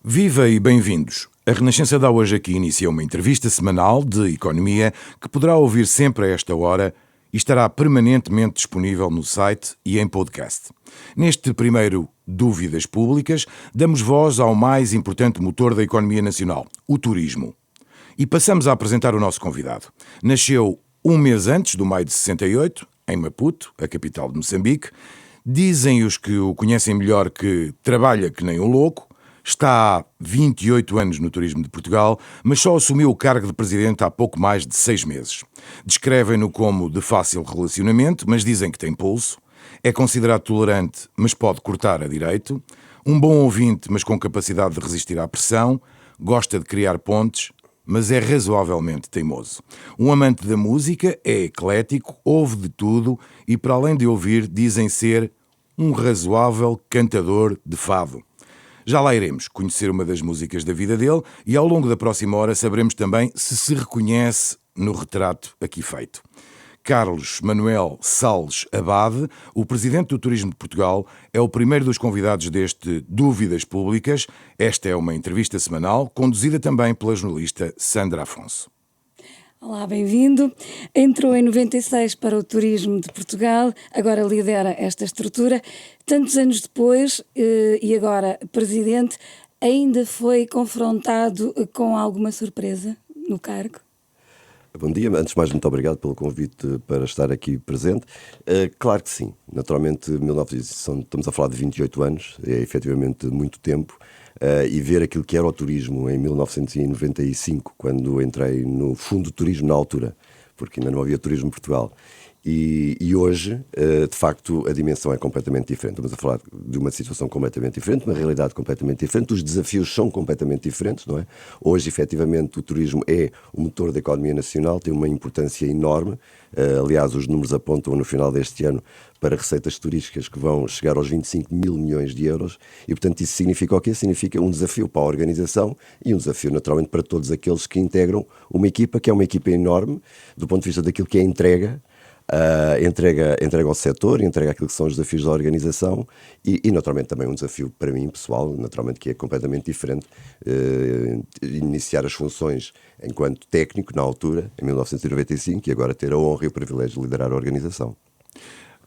Viva e bem-vindos! A Renascença dá hoje aqui inicia uma entrevista semanal de economia que poderá ouvir sempre a esta hora e estará permanentemente disponível no site e em podcast. Neste primeiro Dúvidas Públicas, damos voz ao mais importante motor da economia nacional, o turismo. E passamos a apresentar o nosso convidado. Nasceu um mês antes do maio de 68, em Maputo, a capital de Moçambique. Dizem os que o conhecem melhor que trabalha que nem um louco. Está há 28 anos no turismo de Portugal, mas só assumiu o cargo de presidente há pouco mais de 6 meses. Descrevem-no como de fácil relacionamento, mas dizem que tem pulso. É considerado tolerante, mas pode cortar a direito. Um bom ouvinte, mas com capacidade de resistir à pressão. Gosta de criar pontes, mas é razoavelmente teimoso. Um amante da música, é eclético, ouve de tudo e, para além de ouvir, dizem ser um razoável cantador de fado. Já lá iremos conhecer uma das músicas da vida dele e ao longo da próxima hora saberemos também se reconhece no retrato aqui feito. Carlos Manuel Salles Abade, o presidente do Turismo de Portugal, é o primeiro dos convidados deste Dúvidas Públicas. Esta é uma entrevista semanal, conduzida também pela jornalista Sandra Afonso. Olá, bem-vindo. Entrou em 96 para o Turismo de Portugal, agora lidera esta estrutura. Tantos anos depois, e agora presidente, ainda foi confrontado com alguma surpresa no cargo? Bom dia, antes de mais muito obrigado pelo convite para estar aqui presente. Claro que sim, naturalmente estamos a falar de 28 anos, é efetivamente muito tempo, e ver aquilo que era o turismo em 1995, quando entrei no Fundo de Turismo na altura, porque ainda não havia Turismo em Portugal. E hoje, de facto, a dimensão é completamente diferente. Estamos a falar de uma situação completamente diferente, uma realidade completamente diferente, os desafios são completamente diferentes, não é? Hoje, efetivamente, o turismo é o motor da economia nacional, tem uma importância enorme. Aliás, os números apontam no final deste ano para receitas turísticas que vão chegar aos 25 mil milhões de euros e, portanto, isso significa o quê? Significa um desafio para a organização e um desafio, naturalmente, para todos aqueles que integram uma equipa, que é uma equipa enorme, do ponto de vista daquilo que é entrega ao setor, entrega aquilo que são os desafios da organização e naturalmente também um desafio para mim pessoal, naturalmente que é completamente diferente, iniciar as funções enquanto técnico na altura, em 1995, e agora ter a honra e o privilégio de liderar a organização.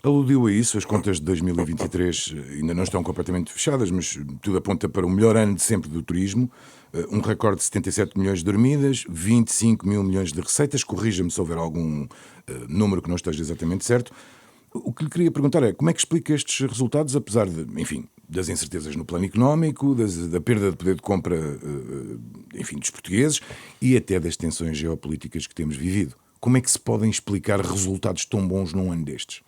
Aludiu a isso, as contas de 2023 ainda não estão completamente fechadas, mas tudo aponta para o melhor ano de sempre do turismo, um recorde de 77 milhões de dormidas, 25 mil milhões de receitas, corrija-me se houver algum número que não esteja exatamente certo. O que lhe queria perguntar é como é que explica estes resultados, apesar de, enfim, das incertezas no plano económico, da perda de poder de compra, enfim, dos portugueses e até das tensões geopolíticas que temos vivido. Como é que se podem explicar resultados tão bons num ano destes?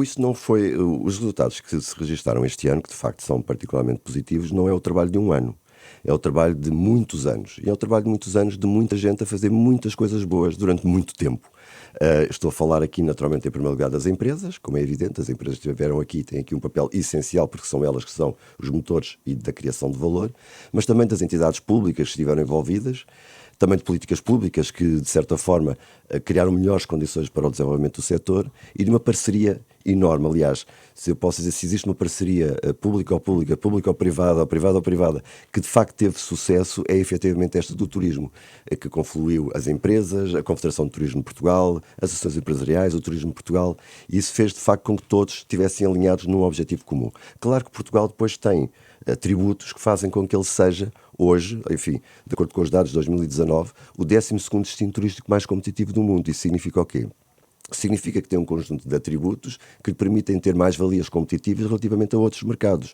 Isso não foi... Os resultados que se registaram este ano, que de facto são particularmente positivos, não é o trabalho de um ano. É o trabalho de muitos anos. E é o trabalho de muitos anos de muita gente a fazer muitas coisas boas durante muito tempo. Estou a falar aqui, naturalmente, em primeiro lugar das empresas. Como é evidente, as empresas que estiveram aqui têm aqui um papel essencial, porque são elas que são os motores e da criação de valor, mas também das entidades públicas que estiveram envolvidas, também de políticas públicas que, de certa forma, criaram melhores condições para o desenvolvimento do setor e de uma parceria enorme. Aliás, se eu posso dizer, se existe uma parceria pública-pública, pública-privada, ou privada-privada, que de facto teve sucesso, é efetivamente esta do turismo, que confluiu as empresas, a Confederação de Turismo de Portugal, as associações empresariais, o Turismo de Portugal, e isso fez de facto com que todos estivessem alinhados num objetivo comum. Claro que Portugal depois tem atributos que fazem com que ele seja, hoje, enfim, de acordo com os dados de 2019, o 12º destino turístico mais competitivo do mundo. Isso significa o quê? Significa que tem um conjunto de atributos que lhe permitem ter mais valias competitivas relativamente a outros mercados.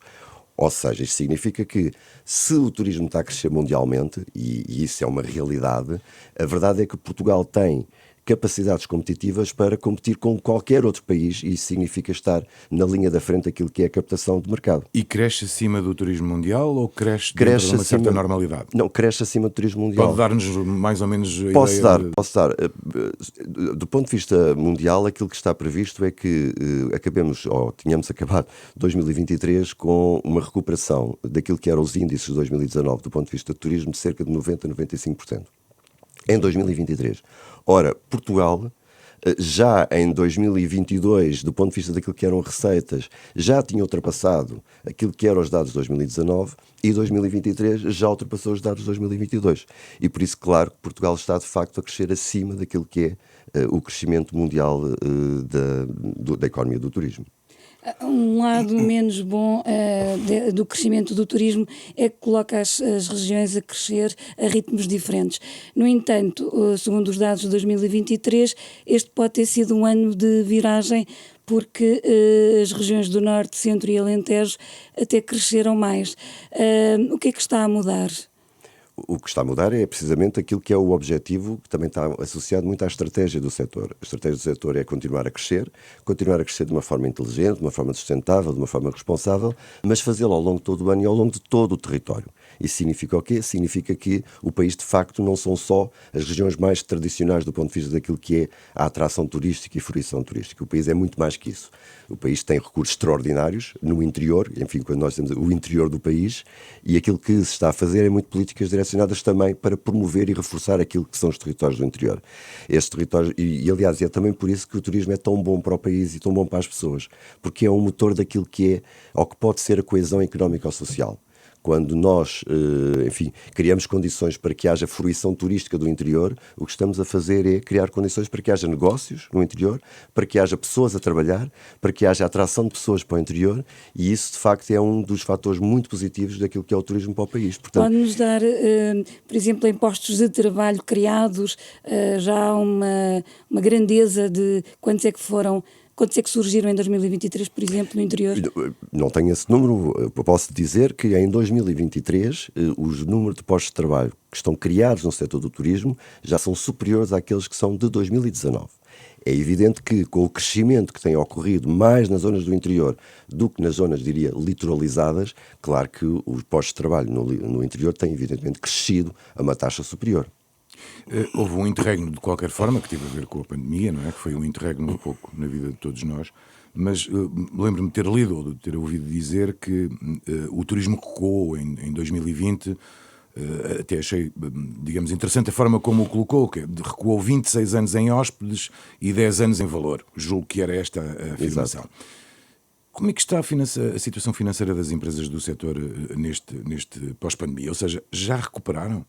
Ou seja, isto significa que se o turismo está a crescer mundialmente, e isso é uma realidade, a verdade é que Portugal tem capacidades competitivas para competir com qualquer outro país e isso significa estar na linha da frente daquilo que é a captação de mercado. E cresce acima do turismo mundial ou cresce dentro de uma certa normalidade? Não, cresce acima do turismo mundial. Pode dar-nos mais ou menos a Posso ideia? Posso dar. Do ponto de vista mundial, aquilo que está previsto é que tínhamos acabado 2023 com uma recuperação daquilo que eram os índices de 2019 do ponto de vista do turismo de cerca de 90% a 95%. Em 2023. Ora, Portugal já em 2022, do ponto de vista daquilo que eram receitas, já tinha ultrapassado aquilo que eram os dados de 2019 e 2023 já ultrapassou os dados de 2022. E por isso, claro, que Portugal está de facto a crescer acima daquilo que é o crescimento mundial da economia do turismo. Um lado menos bom do crescimento do turismo é que coloca as regiões a crescer a ritmos diferentes. No entanto, segundo os dados de 2023, este pode ter sido um ano de viragem porque as regiões do Norte, Centro e Alentejo até cresceram mais. O que é que está a mudar? O que está a mudar é precisamente aquilo que é o objetivo, que também está associado muito à estratégia do setor. A estratégia do setor é continuar a crescer de uma forma inteligente, de uma forma sustentável, de uma forma responsável, mas fazê-lo ao longo de todo o ano e ao longo de todo o território. Isso significa o quê? Significa que o país, de facto, não são só as regiões mais tradicionais do ponto de vista daquilo que é a atração turística e fruição turística. O país é muito mais que isso. O país tem recursos extraordinários no interior, enfim, quando nós temos o interior do país, e aquilo que se está a fazer é muito políticas direcionadas também para promover e reforçar aquilo que são os territórios do interior. Estes territórios, aliás, é também por isso que o turismo é tão bom para o país e tão bom para as pessoas, porque é um motor daquilo que é, ou que pode ser a coesão económica ou social. Quando nós, enfim, criamos condições para que haja fruição turística do interior, o que estamos a fazer é criar condições para que haja negócios no interior, para que haja pessoas a trabalhar, para que haja atração de pessoas para o interior, e isso, de facto, é um dos fatores muito positivos daquilo que é o turismo para o país. Portanto, pode-nos dar, por exemplo, em postos de trabalho criados, já uma grandeza de quantos é que surgiram em 2023, por exemplo, no interior? Não tenho esse número. Eu posso dizer que em 2023 os números de postos de trabalho que estão criados no setor do turismo já são superiores àqueles que são de 2019. É evidente que, com o crescimento que tem ocorrido mais nas zonas do interior do que nas zonas, diria, litoralizadas, claro que os postos de trabalho no interior têm, evidentemente, crescido a uma taxa superior. Houve um interregno, de qualquer forma, que teve a ver com a pandemia, não é? Que foi um interregno um pouco na vida de todos nós, mas lembro-me de ter lido ou de ter ouvido dizer que o turismo recuou em 2020, até achei, digamos, interessante a forma como o colocou, que recuou 26 anos em hóspedes e 10 anos em valor. Julgo que era esta a afirmação. Exato. Como é que está a situação financeira das empresas do setor neste pós-pandemia? Ou seja, já recuperaram?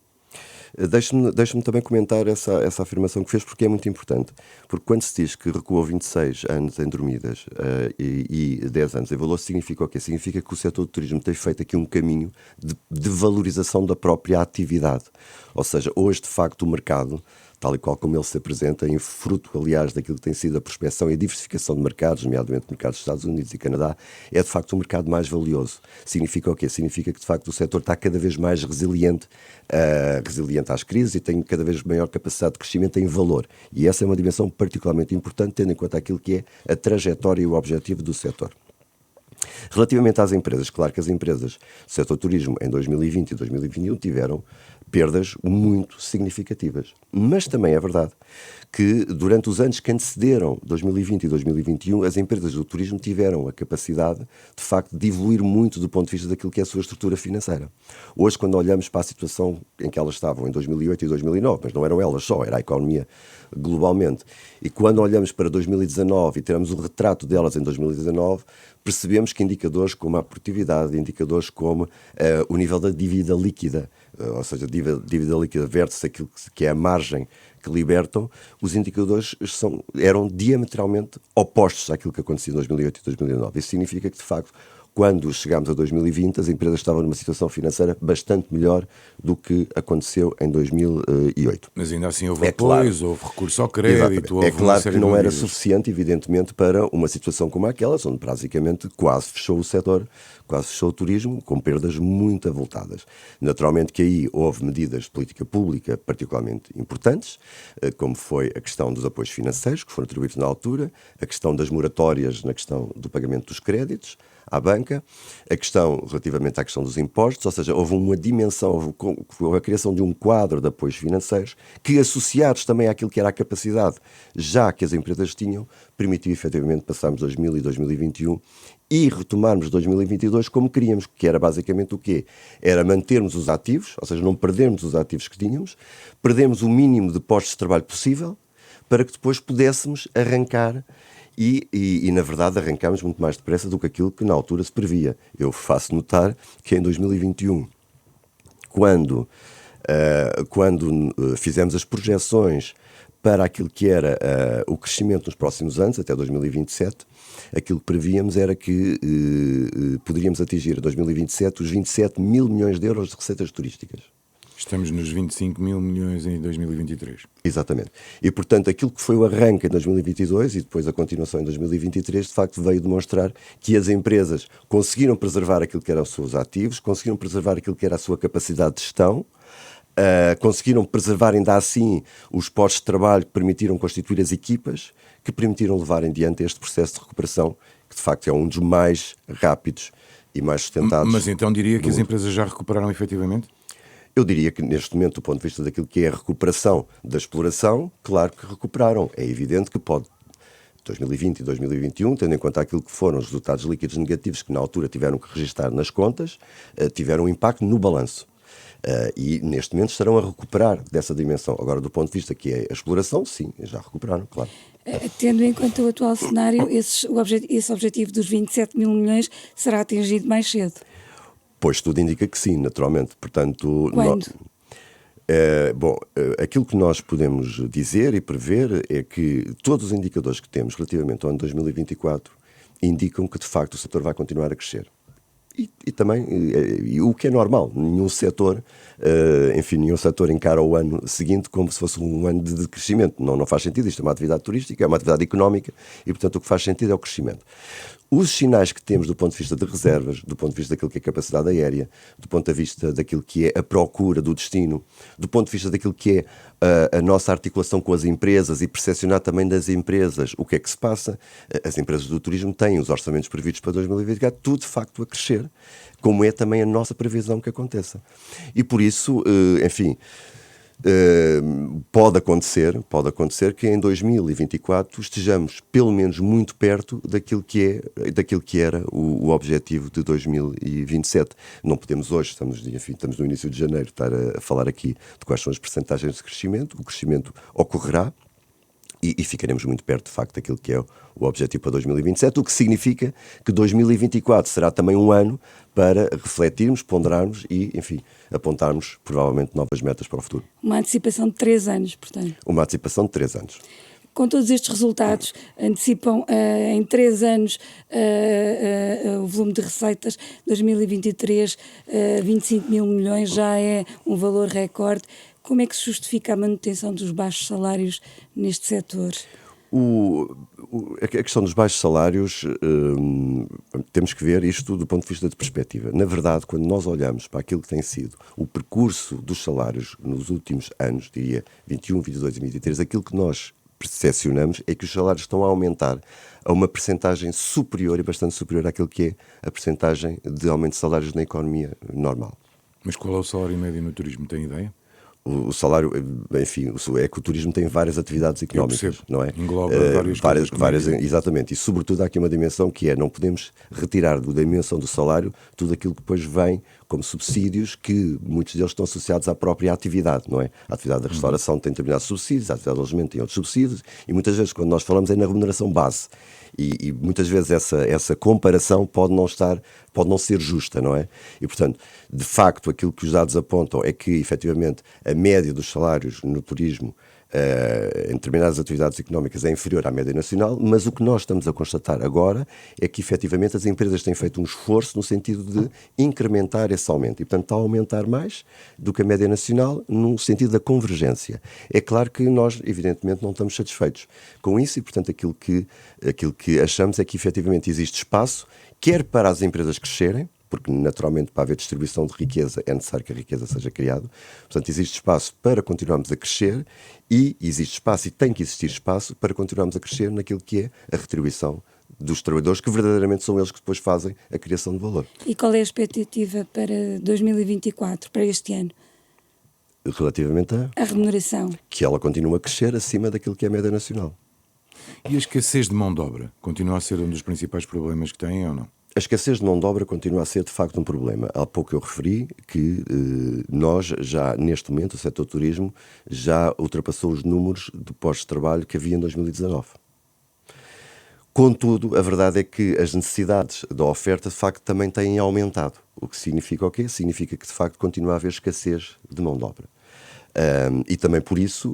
Deixe-me também comentar essa afirmação que fez, porque é muito importante. Porque quando se diz que recuou 26 anos em dormidas e 10 anos em valor, significa o quê? Significa que o setor do turismo tem feito aqui um caminho de valorização da própria atividade. Ou seja, hoje, de facto, o mercado, tal e qual como ele se apresenta, em fruto, aliás, daquilo que tem sido a prospecção e a diversificação de mercados, nomeadamente mercados dos Estados Unidos e Canadá, é de facto um mercado mais valioso. Significa o quê? Significa que de facto o setor está cada vez mais resiliente às crises e tem cada vez maior capacidade de crescimento em valor. E essa é uma dimensão particularmente importante, tendo em conta aquilo que é a trajetória e o objetivo do setor. Relativamente às empresas, claro que as empresas do setor turismo em 2020 e 2021 tiveram perdas muito significativas. Mas também é verdade que durante os anos que antecederam 2020 e 2021, as empresas do turismo tiveram a capacidade, de facto, de evoluir muito do ponto de vista daquilo que é a sua estrutura financeira. Hoje, quando olhamos para a situação em que elas estavam em 2008 e 2009, mas não eram elas só, era a economia globalmente, e quando olhamos para 2019 e tiramos um retrato delas em 2019, percebemos que indicadores como a produtividade, indicadores como o nível da dívida líquida, ou seja, dívida líquida versus aquilo que é a margem que libertam, os indicadores eram diametralmente opostos àquilo que acontecia em 2008 e 2009. Isso significa que, de facto, quando chegámos a 2020, as empresas estavam numa situação financeira bastante melhor do que aconteceu em 2008. Mas ainda assim houve apoios, claro, houve recurso ao crédito. É claro que não era suficiente, evidentemente, para uma situação como aquela, onde praticamente quase fechou o setor, quase fechou o turismo, com perdas muito avultadas. Naturalmente que aí houve medidas de política pública particularmente importantes, como foi a questão dos apoios financeiros, que foram atribuídos na altura, a questão das moratórias na questão do pagamento dos créditos à banca, a questão relativamente à questão dos impostos, ou seja, houve uma dimensão, houve a criação de um quadro de apoios financeiros que, associados também àquilo que era a capacidade já que as empresas tinham, permitiu efetivamente passarmos 2000 e 2021 e retomarmos 2022 como queríamos, que era basicamente o quê? Era mantermos os ativos, ou seja, não perdermos os ativos que tínhamos, perdermos o mínimo de postos de trabalho possível, para que depois pudéssemos arrancar e na verdade arrancámos muito mais depressa do que aquilo que na altura se previa. Eu faço notar que em 2021, quando fizemos as projeções para aquilo que era o crescimento nos próximos anos, até 2027, aquilo que prevíamos era que poderíamos atingir em 2027 os 27 mil milhões de euros de receitas turísticas. Estamos nos 25 mil milhões em 2023. Exatamente. E, portanto, aquilo que foi o arranque em 2022 e depois a continuação em 2023, de facto, veio demonstrar que as empresas conseguiram preservar aquilo que eram os seus ativos, conseguiram preservar aquilo que era a sua capacidade de gestão, conseguiram preservar ainda assim os postos de trabalho que permitiram constituir as equipas, que permitiram levar em diante este processo de recuperação, que de facto é um dos mais rápidos e mais sustentados. Mas então diria que as empresas já recuperaram efetivamente? Eu diria que neste momento, do ponto de vista daquilo que é a recuperação da exploração, claro que recuperaram. É evidente que pode 2020 e 2021, tendo em conta aquilo que foram os resultados líquidos negativos que na altura tiveram que registrar nas contas, tiveram um impacto no balanço. E neste momento estarão a recuperar dessa dimensão. Agora, do ponto de vista que é a exploração, sim, já recuperaram, claro. Tendo em conta o atual cenário, esse objetivo dos 27 mil milhões será atingido mais cedo? Pois tudo indica que sim, naturalmente. Portanto, quando? Aquilo que nós podemos dizer e prever é que todos os indicadores que temos relativamente ao ano 2024 indicam que, de facto, o setor vai continuar a crescer. E também, o que é normal, nenhum setor encara o ano seguinte como se fosse um ano de crescimento. Não faz sentido, isto é uma atividade turística, é uma atividade económica e, portanto, o que faz sentido é o crescimento. Os sinais que temos do ponto de vista de reservas, do ponto de vista daquilo que é a capacidade aérea, do ponto de vista daquilo que é a procura do destino, do ponto de vista daquilo que é a nossa articulação com as empresas e percepcionar também das empresas o que é que se passa. As empresas do turismo têm os orçamentos previstos para 2024, tudo de facto a crescer, como é também a nossa previsão que aconteça. E por isso, pode acontecer que em 2024 estejamos pelo menos muito perto daquilo que era o objetivo de 2027. Não podemos hoje, estamos no início de janeiro, estar a falar aqui de quais são as percentagens de crescimento. O crescimento ocorrerá e ficaremos muito perto, de facto, daquilo que é o objetivo para 2027, o que significa que 2024 será também um ano para refletirmos, ponderarmos e, apontarmos provavelmente novas metas para o futuro. Uma antecipação de 3 anos, portanto. Uma antecipação de 3 anos. Com todos estes resultados, antecipam em 3 anos o volume de receitas. 2023, 25 mil milhões, já é um valor recorde. Como é que se justifica a manutenção dos baixos salários neste setor? A questão dos baixos salários, temos que ver isto do ponto de vista de perspectiva. Na verdade, quando nós olhamos para aquilo que tem sido o percurso dos salários nos últimos anos, diria 21, 22 e 23, aquilo que nós percepcionamos é que os salários estão a aumentar a uma percentagem superior e bastante superior àquilo que é a percentagem de aumento de salários na economia normal. Mas qual é o salário médio no turismo? Tem ideia? O salário, é que o turismo tem várias atividades económicas, não é? Engloba várias, exatamente. E sobretudo há aqui uma dimensão que é, não podemos retirar da dimensão do salário tudo aquilo que depois vem como subsídios, que muitos deles estão associados à própria atividade, não é? A atividade da restauração tem determinados subsídios, a atividade do alojamento tem outros subsídios, e muitas vezes quando nós falamos é na remuneração base. E muitas vezes essa comparação pode não ser justa, não é? E, portanto, de facto, aquilo que os dados apontam é que, efetivamente, a média dos salários no turismo em determinadas atividades económicas é inferior à média nacional, mas o que nós estamos a constatar agora é que, efetivamente, as empresas têm feito um esforço no sentido de incrementar esse aumento. E, portanto, está a aumentar mais do que a média nacional no sentido da convergência. É claro que nós, evidentemente, não estamos satisfeitos com isso e, portanto, aquilo que achamos é que, efetivamente, existe espaço, quer para as empresas crescerem, porque naturalmente para haver distribuição de riqueza é necessário que a riqueza seja criada. Portanto, existe espaço para continuarmos a crescer e existe espaço e tem que existir espaço para continuarmos a crescer naquilo que é a retribuição dos trabalhadores, que verdadeiramente são eles que depois fazem a criação de valor. E qual é a expectativa para 2024, para este ano? Relativamente a remuneração? Que ela continua a crescer acima daquilo que é a média nacional. E a escassez de mão de obra continua a ser um dos principais problemas que têm ou não? A escassez de mão de obra continua a ser, de facto, um problema. Há pouco eu referi que nós, já neste momento, o setor turismo já ultrapassou os números de postos de trabalho que havia em 2019. Contudo, a verdade é que as necessidades da oferta, de facto, também têm aumentado. O que significa o quê? Significa que, de facto, continua a haver escassez de mão de obra. E também por isso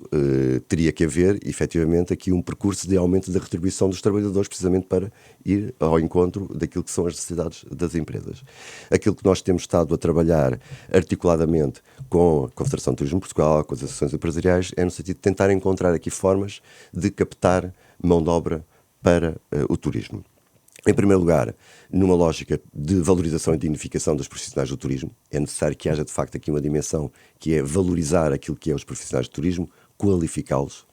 teria que haver, efetivamente, aqui um percurso de aumento da retribuição dos trabalhadores, precisamente para ir ao encontro daquilo que são as necessidades das empresas. Aquilo que nós temos estado a trabalhar articuladamente com a Confederação de Turismo de Portugal, com as associações empresariais, é no sentido de tentar encontrar aqui formas de captar mão de obra para o turismo. Em primeiro lugar, numa lógica de valorização e dignificação dos profissionais do turismo, é necessário que haja de facto aqui uma dimensão que é valorizar aquilo que é os profissionais do turismo, qualificá-los.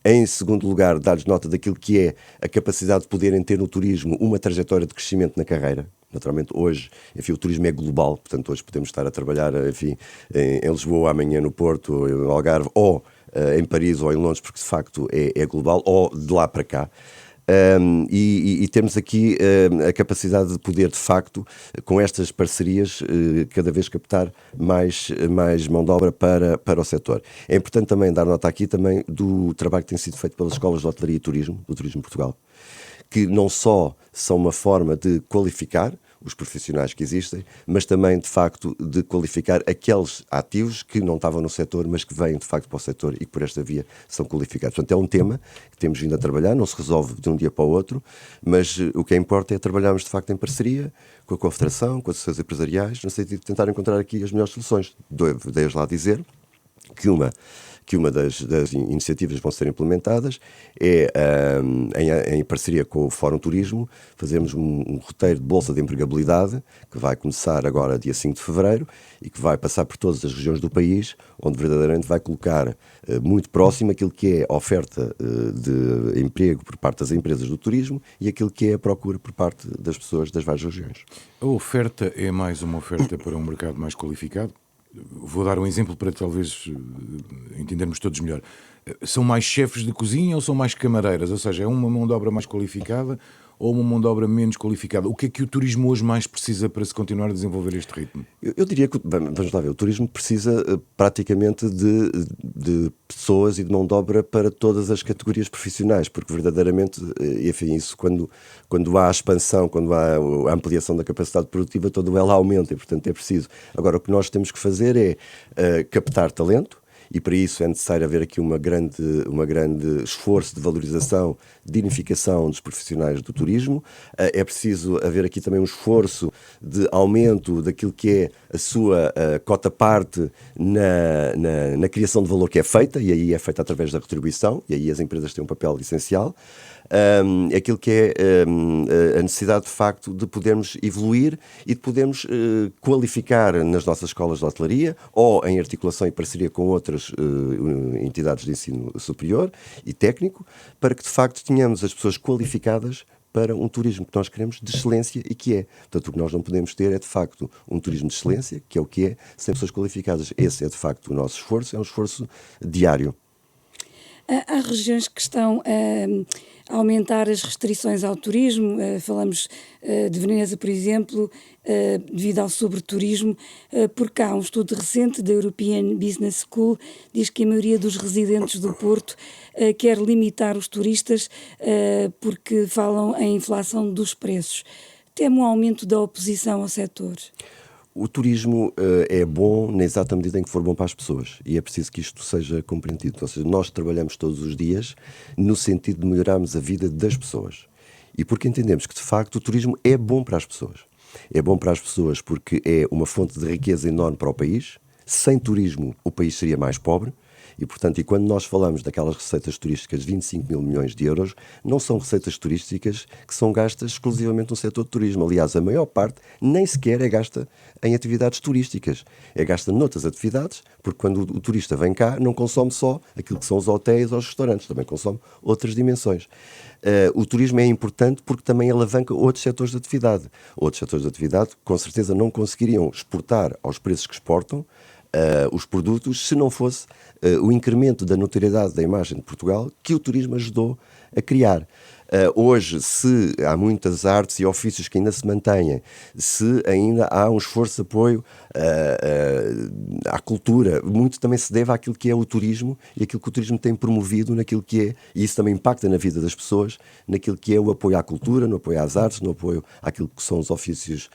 Em segundo lugar, dar-lhes nota daquilo que é a capacidade de poderem ter no turismo uma trajetória de crescimento na carreira. Naturalmente, hoje, enfim, o turismo é global, portanto, hoje podemos estar a trabalhar, enfim, em Lisboa, amanhã no Porto, em Algarve, ou em Paris ou em Londres, porque de facto é global, ou de lá para cá. E temos aqui a capacidade de poder, de facto, com estas parcerias, cada vez captar mais mão de obra para o setor. É importante também dar nota aqui também do trabalho que tem sido feito pelas escolas de hotelaria e turismo, do Turismo Portugal, que não só são uma forma de qualificar os profissionais que existem, mas também, de facto, de qualificar aqueles ativos que não estavam no setor, mas que vêm, de facto, para o setor e que, por esta via, são qualificados. Portanto, é um tema que temos vindo a trabalhar, não se resolve de um dia para o outro, mas o que importa é trabalharmos, de facto, em parceria com a Confederação, com as associações empresariais, no sentido de tentar encontrar aqui as melhores soluções. Devo lá dizer que uma das iniciativas que vão ser implementadas é, em parceria com o Fórum Turismo, fazermos um roteiro de bolsa de empregabilidade, que vai começar agora dia 5 de fevereiro e que vai passar por todas as regiões do país, onde verdadeiramente vai colocar muito próximo aquilo que é a oferta de emprego por parte das empresas do turismo e aquilo que é a procura por parte das pessoas das várias regiões. A oferta é mais uma oferta para um mercado mais qualificado? Vou dar um exemplo para talvez entendermos todos melhor. São mais chefes de cozinha ou são mais camareiras? Ou seja, é uma mão de obra mais qualificada ou uma mão de obra menos qualificada? O que é que o turismo hoje mais precisa para se continuar a desenvolver este ritmo? Eu diria que, vamos lá ver, o turismo precisa praticamente de pessoas e de mão de obra para todas as categorias profissionais, porque verdadeiramente, enfim, isso quando há a expansão, quando há a ampliação da capacidade produtiva, toda ela aumenta e, portanto, é preciso. Agora, o que nós temos que fazer é captar talento, e para isso é necessário haver aqui uma grande esforço de valorização, de dignificação dos profissionais do turismo. É preciso haver aqui também um esforço de aumento daquilo que é a sua cota-parte na criação de valor que é feita, e aí é feita através da retribuição, e aí as empresas têm um papel essencial. Aquilo que é a necessidade, de facto, de podermos evoluir e de podermos qualificar nas nossas escolas de hotelaria ou em articulação e parceria com outras entidades de ensino superior e técnico, para que, de facto, tenhamos as pessoas qualificadas para um turismo que nós queremos de excelência e que é. Portanto, o que nós não podemos ter é, de facto, um turismo de excelência, que é o que é, sem pessoas qualificadas. Esse é, de facto, o nosso esforço, é um esforço diário. Há regiões que estão a aumentar as restrições ao turismo, falamos de Veneza, por exemplo, devido ao sobreturismo, porque há um estudo recente da European Business School, diz que a maioria dos residentes do Porto quer limitar os turistas porque falam em inflação dos preços. Teme um aumento da oposição ao setor? O turismo é bom na exata medida em que for bom para as pessoas e é preciso que isto seja compreendido. Ou seja, nós trabalhamos todos os dias no sentido de melhorarmos a vida das pessoas e porque entendemos que, de facto, o turismo é bom para as pessoas. É bom para as pessoas porque é uma fonte de riqueza enorme para o país. Sem turismo, o país seria mais pobre. E, portanto, quando nós falamos daquelas receitas turísticas de 25 mil milhões de euros, não são receitas turísticas que são gastas exclusivamente no setor de turismo. Aliás, a maior parte nem sequer é gasta em atividades turísticas. É gasta noutras atividades, porque quando o turista vem cá, não consome só aquilo que são os hotéis ou os restaurantes, também consome outras dimensões. O turismo é importante porque também alavanca outros setores de atividade. Outros setores de atividade, com certeza, não conseguiriam exportar aos preços que exportam os produtos se não fosse o incremento da notoriedade da imagem de Portugal que o turismo ajudou a criar. Hoje, se há muitas artes e ofícios que ainda se mantêm, se ainda há um esforço de apoio à cultura, muito também se deve àquilo que é o turismo e aquilo que o turismo tem promovido naquilo que é, e isso também impacta na vida das pessoas, naquilo que é o apoio à cultura, no apoio às artes, no apoio àquilo que são os ofícios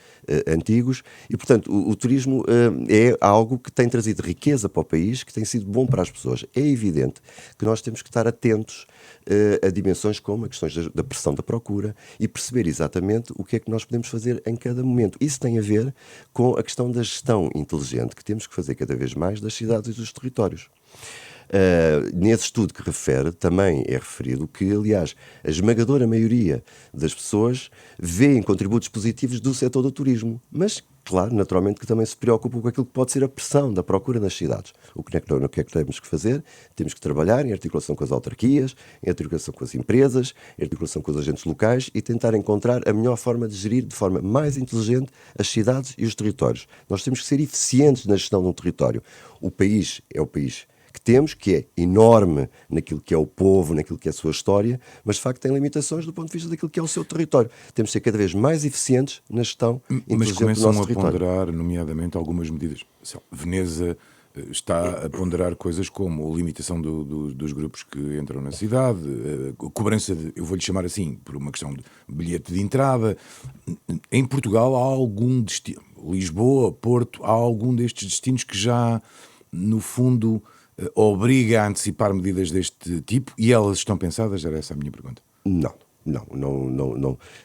antigos. E, portanto, o turismo é algo que tem trazido riqueza para o país, que tem sido bom para as pessoas. É evidente que nós temos que estar atentos a dimensões como a questões da pressão da procura e perceber exatamente o que é que nós podemos fazer em cada momento. Isso tem a ver com a questão da gestão inteligente que temos que fazer cada vez mais das cidades e dos territórios. Nesse estudo que refere, também é referido que, aliás, a esmagadora maioria das pessoas vê contributos positivos do setor do turismo, mas, claro, naturalmente que também se preocupa com aquilo que pode ser a pressão da procura nas cidades. O que é que temos que fazer? Temos que trabalhar em articulação com as autarquias, em articulação com as empresas, em articulação com os agentes locais e tentar encontrar a melhor forma de gerir de forma mais inteligente as cidades e os territórios. Nós temos que ser eficientes na gestão de um território. O país é o país que temos, que é enorme naquilo que é o povo, naquilo que é a sua história, mas de facto tem limitações do ponto de vista daquilo que é o seu território. Temos de ser cada vez mais eficientes na gestão inteligente do nosso território. Mas começam a ponderar, nomeadamente, algumas medidas. Veneza está a ponderar coisas como a limitação dos grupos que entram na cidade, a cobrança, eu vou-lhe chamar assim, por uma questão de bilhete de entrada. Em Portugal há algum destino, Lisboa, Porto, há algum destes destinos que já, no fundo, obriga a antecipar medidas deste tipo e elas estão pensadas? Era essa a minha pergunta. Não.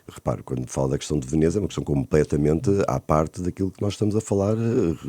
Repare, quando falo da questão de Veneza, é uma questão completamente à parte daquilo que nós estamos a falar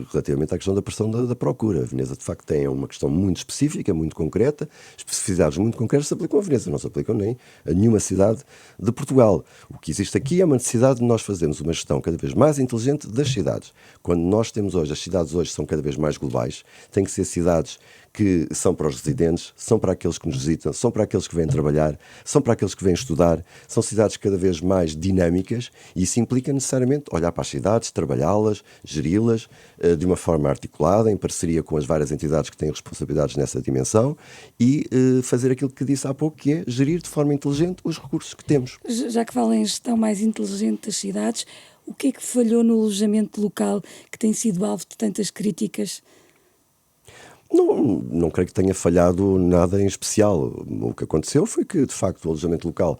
relativamente à questão da pressão da procura. A Veneza, de facto, tem uma questão muito específica, muito concreta, especificidades muito concretas se aplicam a Veneza, não se aplicam nem a nenhuma cidade de Portugal. O que existe aqui é uma necessidade de nós fazermos uma gestão cada vez mais inteligente das cidades. Quando nós temos hoje, as cidades hoje são cada vez mais globais, têm que ser cidades que são para os residentes, são para aqueles que nos visitam, são para aqueles que vêm trabalhar, são para aqueles que vêm estudar, são cidades cada vez mais dinâmicas e isso implica necessariamente olhar para as cidades, trabalhá-las, geri-las de uma forma articulada, em parceria com as várias entidades que têm responsabilidades nessa dimensão e fazer aquilo que disse há pouco, que é gerir de forma inteligente os recursos que temos. Já que fala em gestão mais inteligente das cidades, o que é que falhou no alojamento local que tem sido alvo de tantas críticas? Não creio que tenha falhado nada em especial. O que aconteceu foi que, de facto, o alojamento local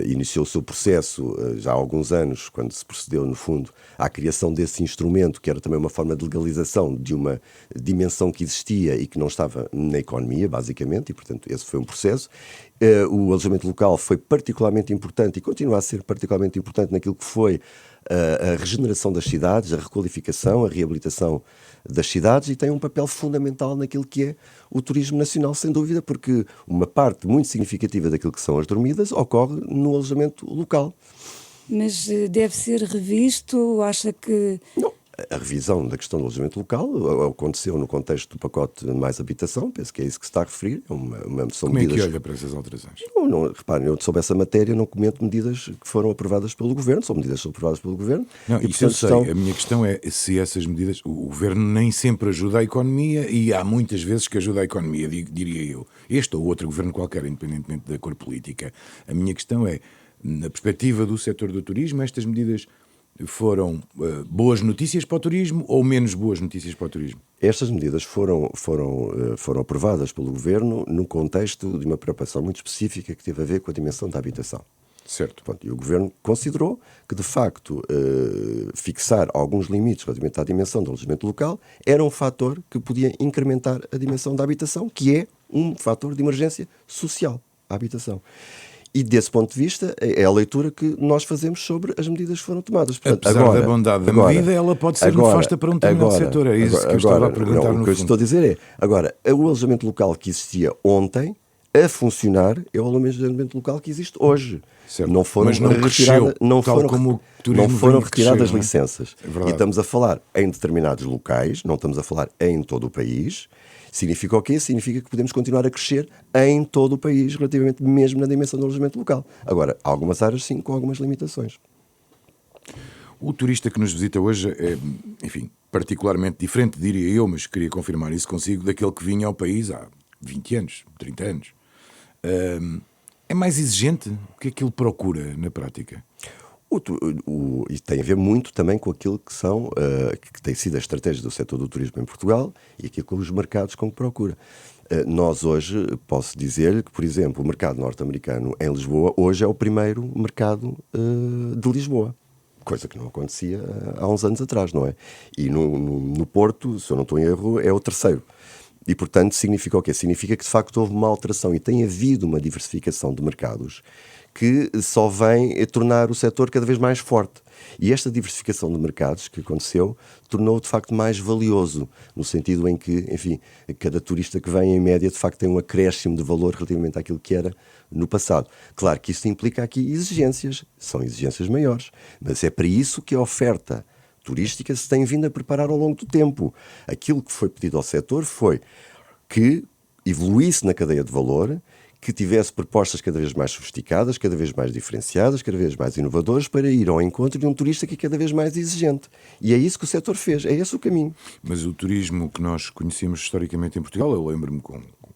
iniciou o seu processo já há alguns anos, quando se procedeu, no fundo, à criação desse instrumento, que era também uma forma de legalização de uma dimensão que existia e que não estava na economia, basicamente, e, portanto, esse foi um processo. O alojamento local foi particularmente importante e continua a ser particularmente importante naquilo que foi a regeneração das cidades, a requalificação, a reabilitação das cidades e tem um papel fundamental naquilo que é o turismo nacional, sem dúvida, porque uma parte muito significativa daquilo que são as dormidas ocorre no alojamento local. Mas deve ser revisto? Acha que... Não. A revisão da questão do alojamento local aconteceu no contexto do pacote Mais Habitação, penso que é isso que se está a referir. São Como medidas... é que olha para essas alterações? Reparem, eu sobre essa matéria não comento medidas que foram aprovadas pelo Governo, são medidas que são aprovadas pelo Governo. Não, e, isso portanto, eu sei. A minha questão é se essas medidas... O Governo nem sempre ajuda a economia e há muitas vezes que ajuda a economia, diria eu. Este ou outro Governo qualquer, independentemente da cor política. A minha questão é, na perspectiva do setor do turismo, estas medidas... foram boas notícias para o turismo ou menos boas notícias para o turismo? Estas medidas foram aprovadas pelo Governo no contexto de uma preocupação muito específica que teve a ver com a dimensão da habitação. Certo. E o Governo considerou que, de facto, fixar alguns limites relativamente à dimensão do alojamento local era um fator que podia incrementar a dimensão da habitação, que é um fator de emergência social, a habitação. E, desse ponto de vista, é a leitura que nós fazemos sobre as medidas que foram tomadas. Portanto, apesar da bondade da medida, ela pode ser nefasta para um determinado setor. É isso que eu estava a perguntar, no fundo. O que eu estou a dizer é, agora, o alojamento local que existia ontem, a funcionar, é o alojamento local que existe hoje. Certo. Não foram mas não cresceu, não foram retiradas crescer, licenças. É e estamos a falar em determinados locais, não estamos a falar em todo o país. Significa o quê? Significa que podemos continuar a crescer em todo o país, relativamente mesmo na dimensão do alojamento local. Agora, há algumas áreas, sim, com algumas limitações. O turista que nos visita hoje é, enfim, particularmente diferente, diria eu, mas queria confirmar isso consigo, daquele que vinha ao país há 20 anos, 30 anos. É mais exigente? O que é que ele procura na prática? Isso tem a ver muito também com aquilo que são, que tem sido a estratégia do setor do turismo em Portugal e aquilo com os mercados com que procura. Nós hoje, posso dizer que, por exemplo, o mercado norte-americano em Lisboa, hoje é o primeiro mercado de Lisboa. Coisa que não acontecia há uns anos atrás, não é? E no Porto, se eu não estou em erro, é o terceiro. E, portanto, significa o quê? Significa que, de facto, houve uma alteração e tem havido uma diversificação de mercados que só vem a tornar o setor cada vez mais forte. E esta diversificação de mercados que aconteceu tornou-o, de facto, mais valioso, no sentido em que, enfim, cada turista que vem, em média, de facto, tem um acréscimo de valor relativamente àquilo que era no passado. Claro que isso implica aqui exigências, são exigências maiores, mas é para isso que a oferta turística se tem vindo a preparar ao longo do tempo. Aquilo que foi pedido ao setor foi que evoluísse na cadeia de valor, que tivesse propostas cada vez mais sofisticadas, cada vez mais diferenciadas, cada vez mais inovadoras, para ir ao encontro de um turista que é cada vez mais exigente. E é isso que o setor fez, é esse o caminho. Mas o turismo que nós conhecemos historicamente em Portugal, eu lembro-me,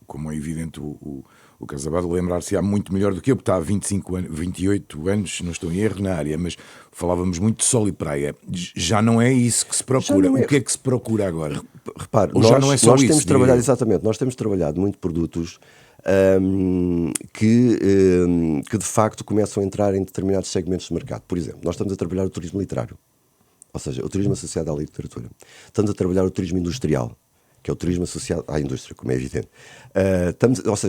como é evidente, o Casabado lembrar-se há muito melhor do que eu, porque está há 28 anos, não estou em erro, na área, mas falávamos muito de sol e praia. Já não é isso que se procura. O que é que se procura agora? Repare, nós temos trabalhado, exatamente, nós temos trabalhado muito produtos que de facto começam a entrar em determinados segmentos de mercado. Por exemplo, nós estamos a trabalhar o turismo literário, ou seja, o turismo associado à literatura. Estamos a trabalhar o turismo industrial, que é o turismo associado à indústria, como é evidente.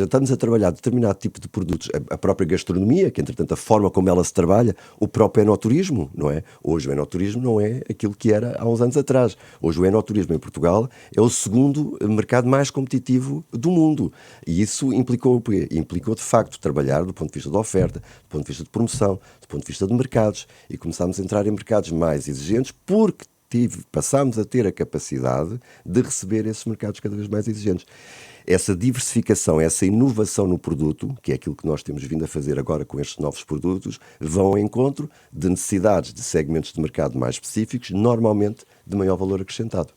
Estamos a trabalhar determinado tipo de produtos, a própria gastronomia, que entretanto a forma como ela se trabalha, o próprio enoturismo, não é? Hoje o enoturismo não é aquilo que era há uns anos atrás. Hoje o enoturismo em Portugal é o segundo mercado mais competitivo do mundo. E isso implicou o quê? Implicou de facto trabalhar do ponto de vista da oferta, do ponto de vista de promoção, do ponto de vista de mercados, e começámos a entrar em mercados mais exigentes porque passámos a ter a capacidade de receber esses mercados cada vez mais exigentes. Essa diversificação, essa inovação no produto, que é aquilo que nós temos vindo a fazer agora com estes novos produtos, vão ao encontro de necessidades de segmentos de mercado mais específicos, normalmente de maior valor acrescentado.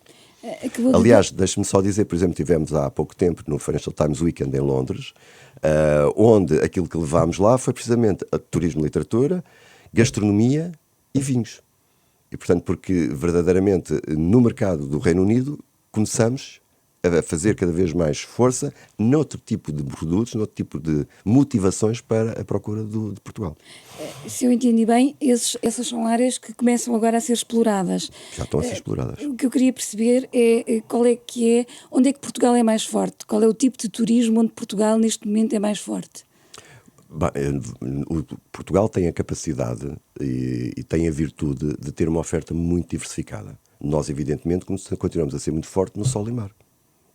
Aliás, deixe-me só dizer, por exemplo, tivemos há pouco tempo no Financial Times Weekend em Londres, onde aquilo que levámos lá foi precisamente a turismo, literatura, gastronomia e vinhos. E, portanto, porque verdadeiramente no mercado do Reino Unido começamos a fazer cada vez mais força noutro tipo de produtos, noutro tipo de motivações para a procura de Portugal. Se eu entendi bem, essas são áreas que começam agora a ser exploradas. Já estão a ser exploradas. O que eu queria perceber é onde é que Portugal é mais forte? Qual é o tipo de turismo onde Portugal neste momento é mais forte? Portugal tem a capacidade e tem a virtude de ter uma oferta muito diversificada. Nós, evidentemente, continuamos a ser muito forte no sol e mar.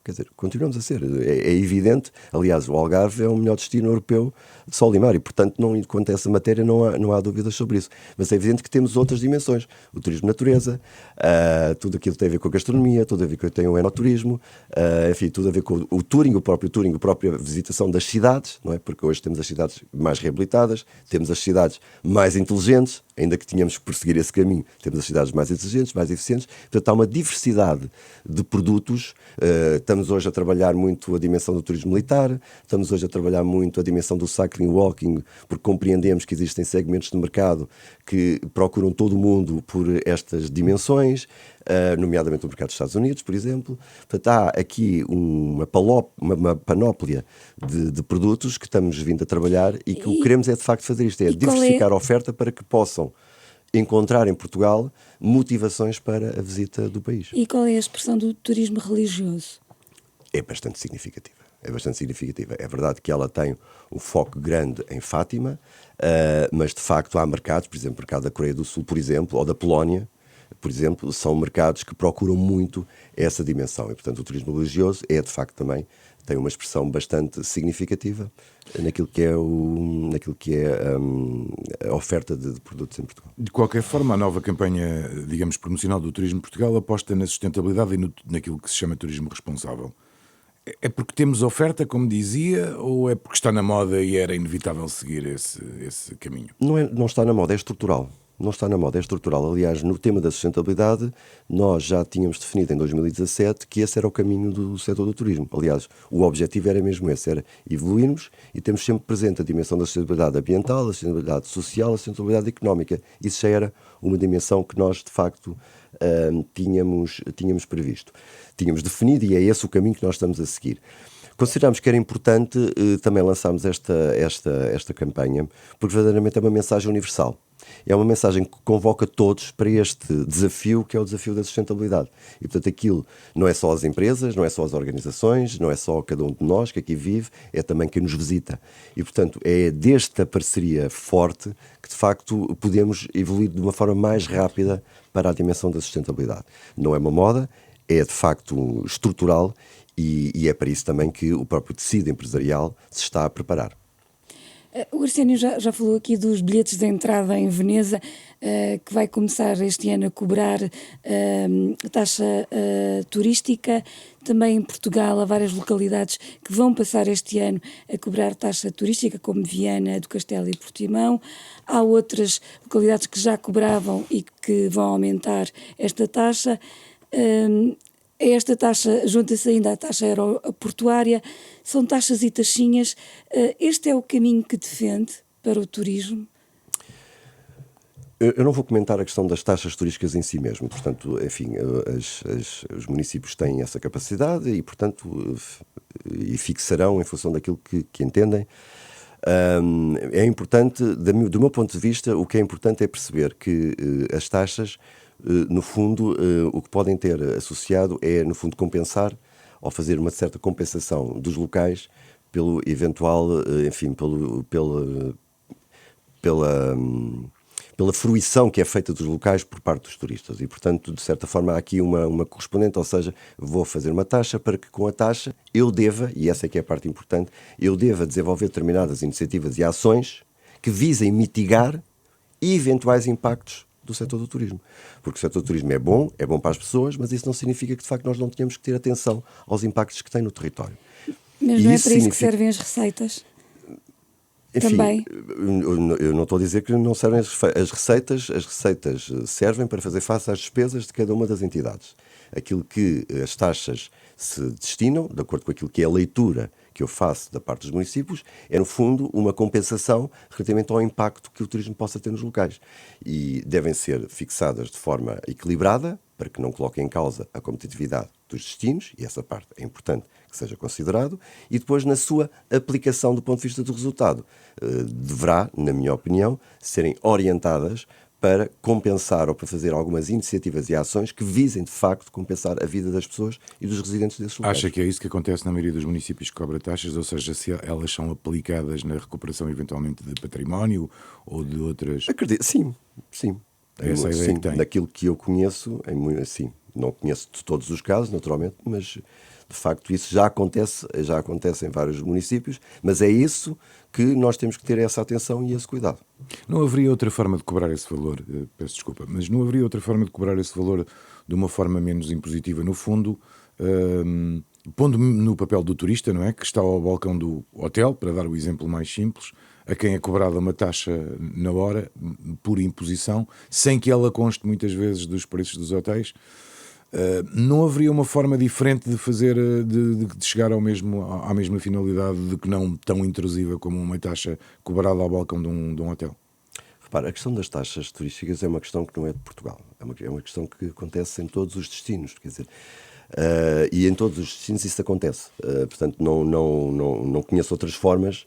Quer dizer, continuamos a ser. É evidente. Aliás, o Algarve é o melhor destino europeu de sol e mar e, portanto, quanto a essa matéria não há dúvidas sobre isso. Mas é evidente que temos outras dimensões. O turismo de natureza, tudo aquilo que tem a ver com a gastronomia, tudo a ver com o enoturismo, enfim, tudo a ver com o touring, a própria visitação das cidades, não é? Porque hoje temos as cidades mais reabilitadas, temos as cidades mais inteligentes, ainda que tínhamos que prosseguir esse caminho, temos as cidades mais exigentes, mais eficientes. Portanto, há uma diversidade de produtos. Estamos hoje a trabalhar muito a dimensão do turismo militar, estamos hoje a trabalhar muito a dimensão do cycling walking, porque compreendemos que existem segmentos de mercado que procuram todo o mundo por estas dimensões, nomeadamente o mercado dos Estados Unidos, por exemplo. Portanto, há aqui uma panóplia de produtos que estamos vindo a trabalhar e que o que queremos é de facto fazer isto, é diversificar a oferta para que possam encontrar em Portugal motivações para a visita do país. E qual é a expressão do turismo religioso? É bastante significativa. É verdade que ela tem um foco grande em Fátima, mas de facto há mercados, por exemplo, o mercado da Coreia do Sul, por exemplo, ou da Polónia, por exemplo, são mercados que procuram muito essa dimensão. E, portanto, o turismo religioso é, de facto, também tem uma expressão bastante significativa naquilo que é a oferta de produtos em Portugal. De qualquer forma, a nova campanha, digamos, promocional do Turismo de Portugal aposta na sustentabilidade e naquilo que se chama turismo responsável. É porque temos oferta, como dizia, ou é porque está na moda e era inevitável seguir esse caminho? Não está na moda, é estrutural. Não está na moda, é estrutural. Aliás, no tema da sustentabilidade, nós já tínhamos definido em 2017 que esse era o caminho do setor do turismo. Aliás, o objetivo era mesmo esse, era evoluirmos e termos sempre presente a dimensão da sustentabilidade ambiental, a sustentabilidade social, a sustentabilidade económica. Isso já era uma dimensão que nós, de facto, tínhamos previsto. Tínhamos definido e é esse o caminho que nós estamos a seguir. Considerámos que era importante também lançarmos esta campanha, porque verdadeiramente é uma mensagem universal. É uma mensagem que convoca todos para este desafio, que é o desafio da sustentabilidade. E, portanto, aquilo não é só as empresas, não é só as organizações, não é só cada um de nós que aqui vive, é também quem nos visita. E, portanto, é desta parceria forte que, de facto, podemos evoluir de uma forma mais rápida para a dimensão da sustentabilidade. Não é uma moda, é, de facto, estrutural e é para isso também que o próprio tecido empresarial se está a preparar. O Arsénio já falou aqui dos bilhetes de entrada em Veneza, que vai começar este ano a cobrar taxa turística. Também em Portugal há várias localidades que vão passar este ano a cobrar taxa turística, como Viana do Castelo e Portimão. Há outras localidades que já cobravam e que vão aumentar esta taxa. Esta taxa junta-se ainda à taxa aeroportuária, são taxas e taxinhas. Este é o caminho que defende para o turismo? Eu não vou comentar a questão das taxas turísticas em si mesmo. Portanto, enfim, os municípios têm essa capacidade e, portanto, e fixarão em função daquilo que entendem. É importante, do meu ponto de vista, o que é importante é perceber que as taxas, no fundo, o que podem ter associado é, no fundo, compensar ou fazer uma certa compensação dos locais pelo eventual, enfim, pela fruição que é feita dos locais por parte dos turistas. E, portanto, de certa forma, há aqui uma correspondente, ou seja, vou fazer uma taxa para que com a taxa eu deva, e essa é que é a parte importante, eu deva desenvolver determinadas iniciativas e ações que visem mitigar eventuais impactos do setor do turismo. Porque o setor do turismo é bom para as pessoas, mas isso não significa que, de facto, nós não tenhamos que ter atenção aos impactos que tem no território. Mas não é para isso que servem as receitas? Enfim, também. Eu não estou a dizer que não servem as receitas. As receitas servem para fazer face às despesas de cada uma das entidades. Aquilo que as taxas se destinam, de acordo com aquilo que é a leitura que eu faço da parte dos municípios, é, no fundo, uma compensação relativamente ao impacto que o turismo possa ter nos locais. E devem ser fixadas de forma equilibrada, para que não coloquem em causa a competitividade dos destinos, e essa parte é importante que seja considerado, e depois, na sua aplicação do ponto de vista do resultado, deverá, na minha opinião, serem orientadas para compensar ou para fazer algumas iniciativas e ações que visem, de facto, compensar a vida das pessoas e dos residentes desses locais. Acha que é isso que acontece na maioria dos municípios que cobra taxas, ou seja, se elas são aplicadas na recuperação, eventualmente, de património ou de outras... Acredito, sim. Essa é a ideia sim, que tem. daquilo que eu conheço, sim. Não conheço de todos os casos, naturalmente, mas, de facto, isso já acontece em vários municípios, mas é isso que nós temos que ter essa atenção e esse cuidado. Não haveria outra forma de cobrar esse valor, peço desculpa, mas não haveria outra forma de cobrar esse valor de uma forma menos impositiva, no fundo, pondo-me no papel do turista, não é? Que está ao balcão do hotel, para dar o exemplo mais simples, a quem é cobrada uma taxa na hora, por imposição, sem que ela conste muitas vezes dos preços dos hotéis. Não haveria uma forma diferente de fazer, de chegar à mesma finalidade, de que não tão intrusiva como uma taxa cobrada ao balcão de um hotel? Repara, a questão das taxas turísticas é uma questão que não é de Portugal. É uma questão que acontece em todos os destinos, quer dizer, e em todos os destinos isso acontece. Portanto, não conheço outras formas.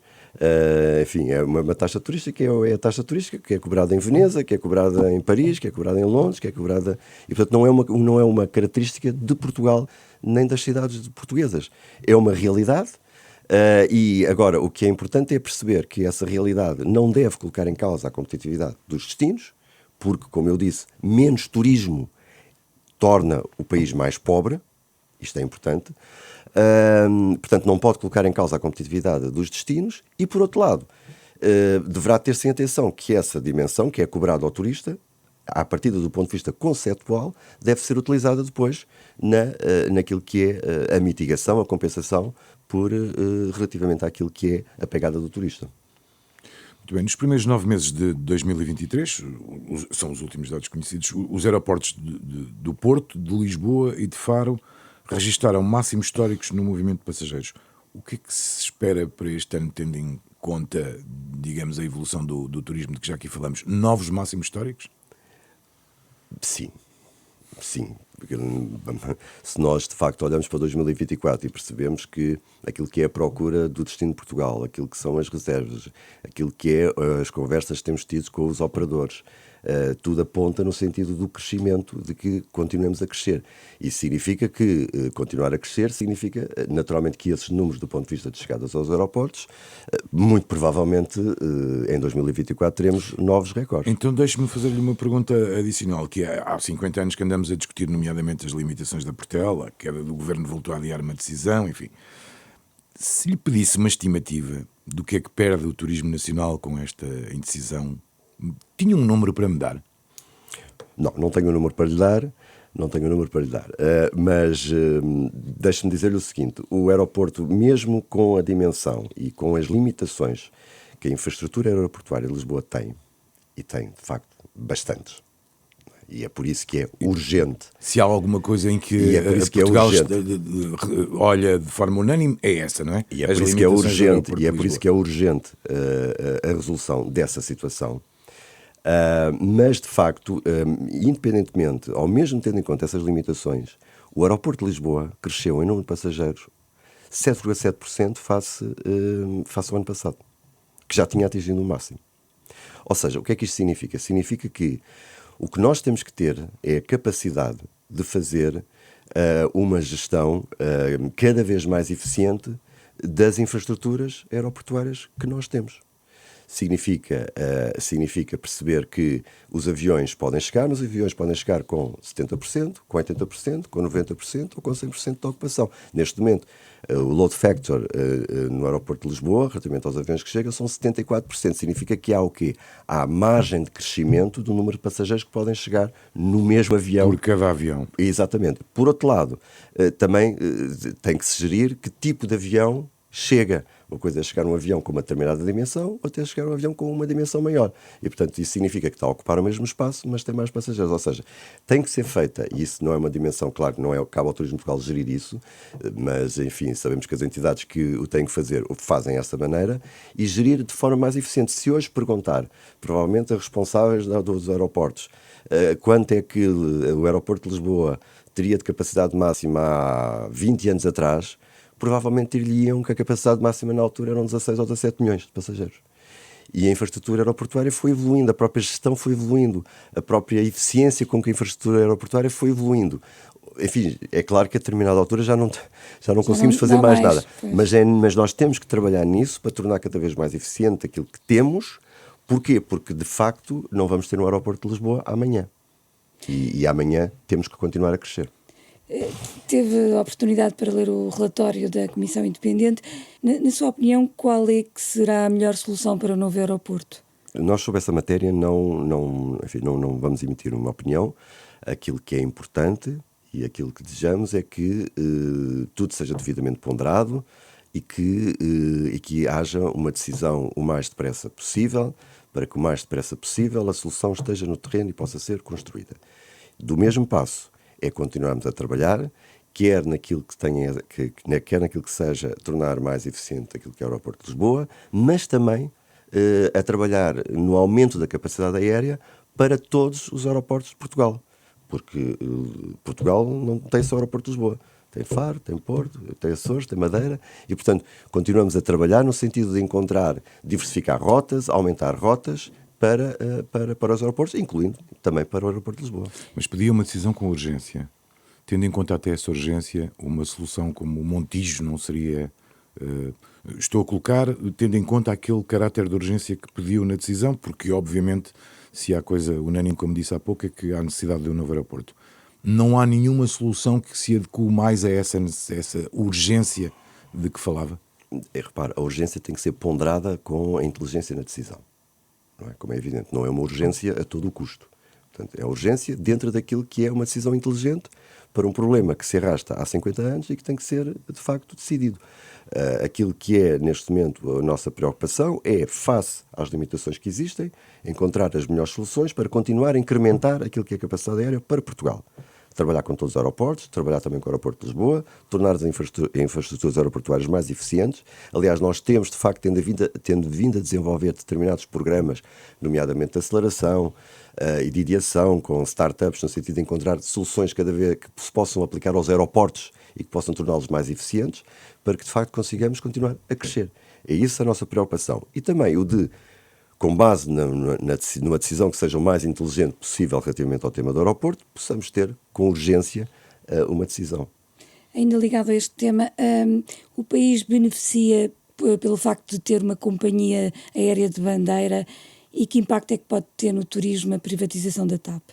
Enfim, é uma taxa turística, é a taxa turística que é cobrada em Veneza, que é cobrada em Paris, que é cobrada em Londres, que é cobrada... E, portanto, não é uma característica de Portugal nem das cidades portuguesas. É uma realidade. E agora, o que é importante é perceber que essa realidade não deve colocar em causa a competitividade dos destinos, porque, como eu disse, menos turismo torna o país mais pobre. Isto é importante. Portanto, não pode colocar em causa a competitividade dos destinos e, por outro lado, deverá ter-se em atenção que essa dimensão, que é cobrada ao turista, à partida do ponto de vista conceptual, deve ser utilizada depois naquilo que é a mitigação, a compensação, relativamente àquilo que é a pegada do turista. Muito bem, nos primeiros 9 meses de 2023, são os últimos dados conhecidos, os aeroportos do Porto, de Lisboa e de Faro registaram máximos históricos no movimento de passageiros. O que é que se espera para este ano, tendo em conta, digamos, a evolução do turismo de que já aqui falamos? Novos máximos históricos? Sim, sim. Porque, se nós de facto olhamos para 2024 e percebemos que aquilo que é a procura do destino de Portugal, aquilo que são as reservas, aquilo que é as conversas que temos tido com os operadores, tudo aponta no sentido do crescimento, de que continuemos a crescer. Isso significa que continuar a crescer significa naturalmente que esses números do ponto de vista de chegadas aos aeroportos, muito provavelmente em 2024 teremos novos recordes. Então deixe-me fazer-lhe uma pergunta adicional, que é, há 50 anos que andamos a discutir nomeadamente as limitações da Portela, a queda do governo voltou a adiar uma decisão, enfim. Se lhe pedisse uma estimativa do que é que perde o turismo nacional com esta indecisão, tinha um número para me dar? Não tenho um número para lhe dar, mas deixe-me dizer-lhe o seguinte, o aeroporto, mesmo com a dimensão e com as limitações que a infraestrutura aeroportuária de Lisboa tem, e tem, de facto, bastantes, e é por isso que é urgente. Se há alguma coisa em que Portugal olha de forma unânime, é essa, não é? E é por isso que é urgente, a resolução dessa situação. Mas, de facto, independentemente, ou mesmo tendo em conta essas limitações, o aeroporto de Lisboa cresceu em número de passageiros 7,7% face ao ano passado, que já tinha atingido o máximo. Ou seja, o que é que isto significa? Significa que o que nós temos que ter é a capacidade de fazer uma gestão cada vez mais eficiente das infraestruturas aeroportuárias que nós temos. Significa perceber que os aviões podem chegar, mas os aviões podem chegar com 70%, com 80%, com 90% ou com 100% de ocupação. Neste momento, o load factor no aeroporto de Lisboa, relativamente aos aviões que chegam, são 74%. Significa que há o quê? Há margem de crescimento do número de passageiros que podem chegar no mesmo avião. Por cada avião. Exatamente. Por outro lado, também tem que se gerir que tipo de avião chega. Uma coisa é chegar um avião com uma determinada dimensão, outra é chegar um avião com uma dimensão maior. E, portanto, isso significa que está a ocupar o mesmo espaço, mas tem mais passageiros. Ou seja, tem que ser feita, e isso não é uma dimensão, claro, não é o Cabo ao Turismo de Portugal gerir isso, mas, enfim, sabemos que as entidades que o têm que fazer o fazem dessa maneira, e gerir de forma mais eficiente. Se hoje perguntar, provavelmente, a responsáveis dos aeroportos, quanto é que o aeroporto de Lisboa teria de capacidade máxima há 20 anos atrás, provavelmente diriam que a capacidade máxima na altura eram 16 ou 17 milhões de passageiros. E a infraestrutura aeroportuária foi evoluindo, a própria gestão foi evoluindo, a própria eficiência com que a infraestrutura aeroportuária foi evoluindo. Enfim, é claro que a determinada altura já não conseguimos fazer mais nada. Mas nós temos que trabalhar nisso para tornar cada vez mais eficiente aquilo que temos. Porquê? Porque, de facto, não vamos ter um aeroporto de Lisboa amanhã. E amanhã temos que continuar a crescer. Teve a oportunidade para ler o relatório da Comissão Independente. Na sua opinião, qual é que será a melhor solução para o novo aeroporto? Nós, sobre essa matéria, não vamos emitir uma opinião. Aquilo que é importante e aquilo que desejamos é que tudo seja devidamente ponderado e que haja uma decisão o mais depressa possível, para que o mais depressa possível a solução esteja no terreno e possa ser construída. Do mesmo passo, é continuarmos a trabalhar, quer naquilo que seja tornar mais eficiente aquilo que é o aeroporto de Lisboa, mas também a trabalhar no aumento da capacidade aérea para todos os aeroportos de Portugal. Porque Portugal não tem só o aeroporto de Lisboa. Tem Faro, tem Porto, tem Açores, tem Madeira e, portanto, continuamos a trabalhar no sentido de diversificar rotas, aumentar rotas, para os aeroportos, incluindo também para o aeroporto de Lisboa. Mas pedia uma decisão com urgência. Tendo em conta até essa urgência, uma solução como o Montijo não seria... estou a colocar, tendo em conta aquele caráter de urgência que pediu na decisão, porque, obviamente, se há coisa unânime, como disse há pouco, é que há necessidade de um novo aeroporto. Não há nenhuma solução que se adeque mais a essa urgência de que falava? Repara, a urgência tem que ser ponderada com a inteligência na decisão. Não é? Como é evidente, não é uma urgência a todo o custo. Portanto, é a urgência dentro daquilo que é uma decisão inteligente para um problema que se arrasta há 50 anos e que tem que ser, de facto, decidido. Aquilo que é, neste momento, a nossa preocupação é, face às limitações que existem, encontrar as melhores soluções para continuar a incrementar aquilo que é a capacidade aérea para Portugal. Trabalhar com todos os aeroportos, trabalhar também com o aeroporto de Lisboa, tornar as infraestruturas aeroportuárias mais eficientes. Aliás, nós temos, de facto, tendo vindo a desenvolver determinados programas, nomeadamente de aceleração e de ideação, com startups, no sentido de encontrar soluções cada vez que se possam aplicar aos aeroportos e que possam torná-los mais eficientes, para que, de facto, consigamos continuar a crescer. É isso a nossa preocupação. E também o de, com base numa decisão que seja o mais inteligente possível relativamente ao tema do aeroporto, possamos ter, com urgência, uma decisão. Ainda ligado a este tema, o país beneficia pelo facto de ter uma companhia aérea de bandeira, e que impacto é que pode ter no turismo a privatização da TAP?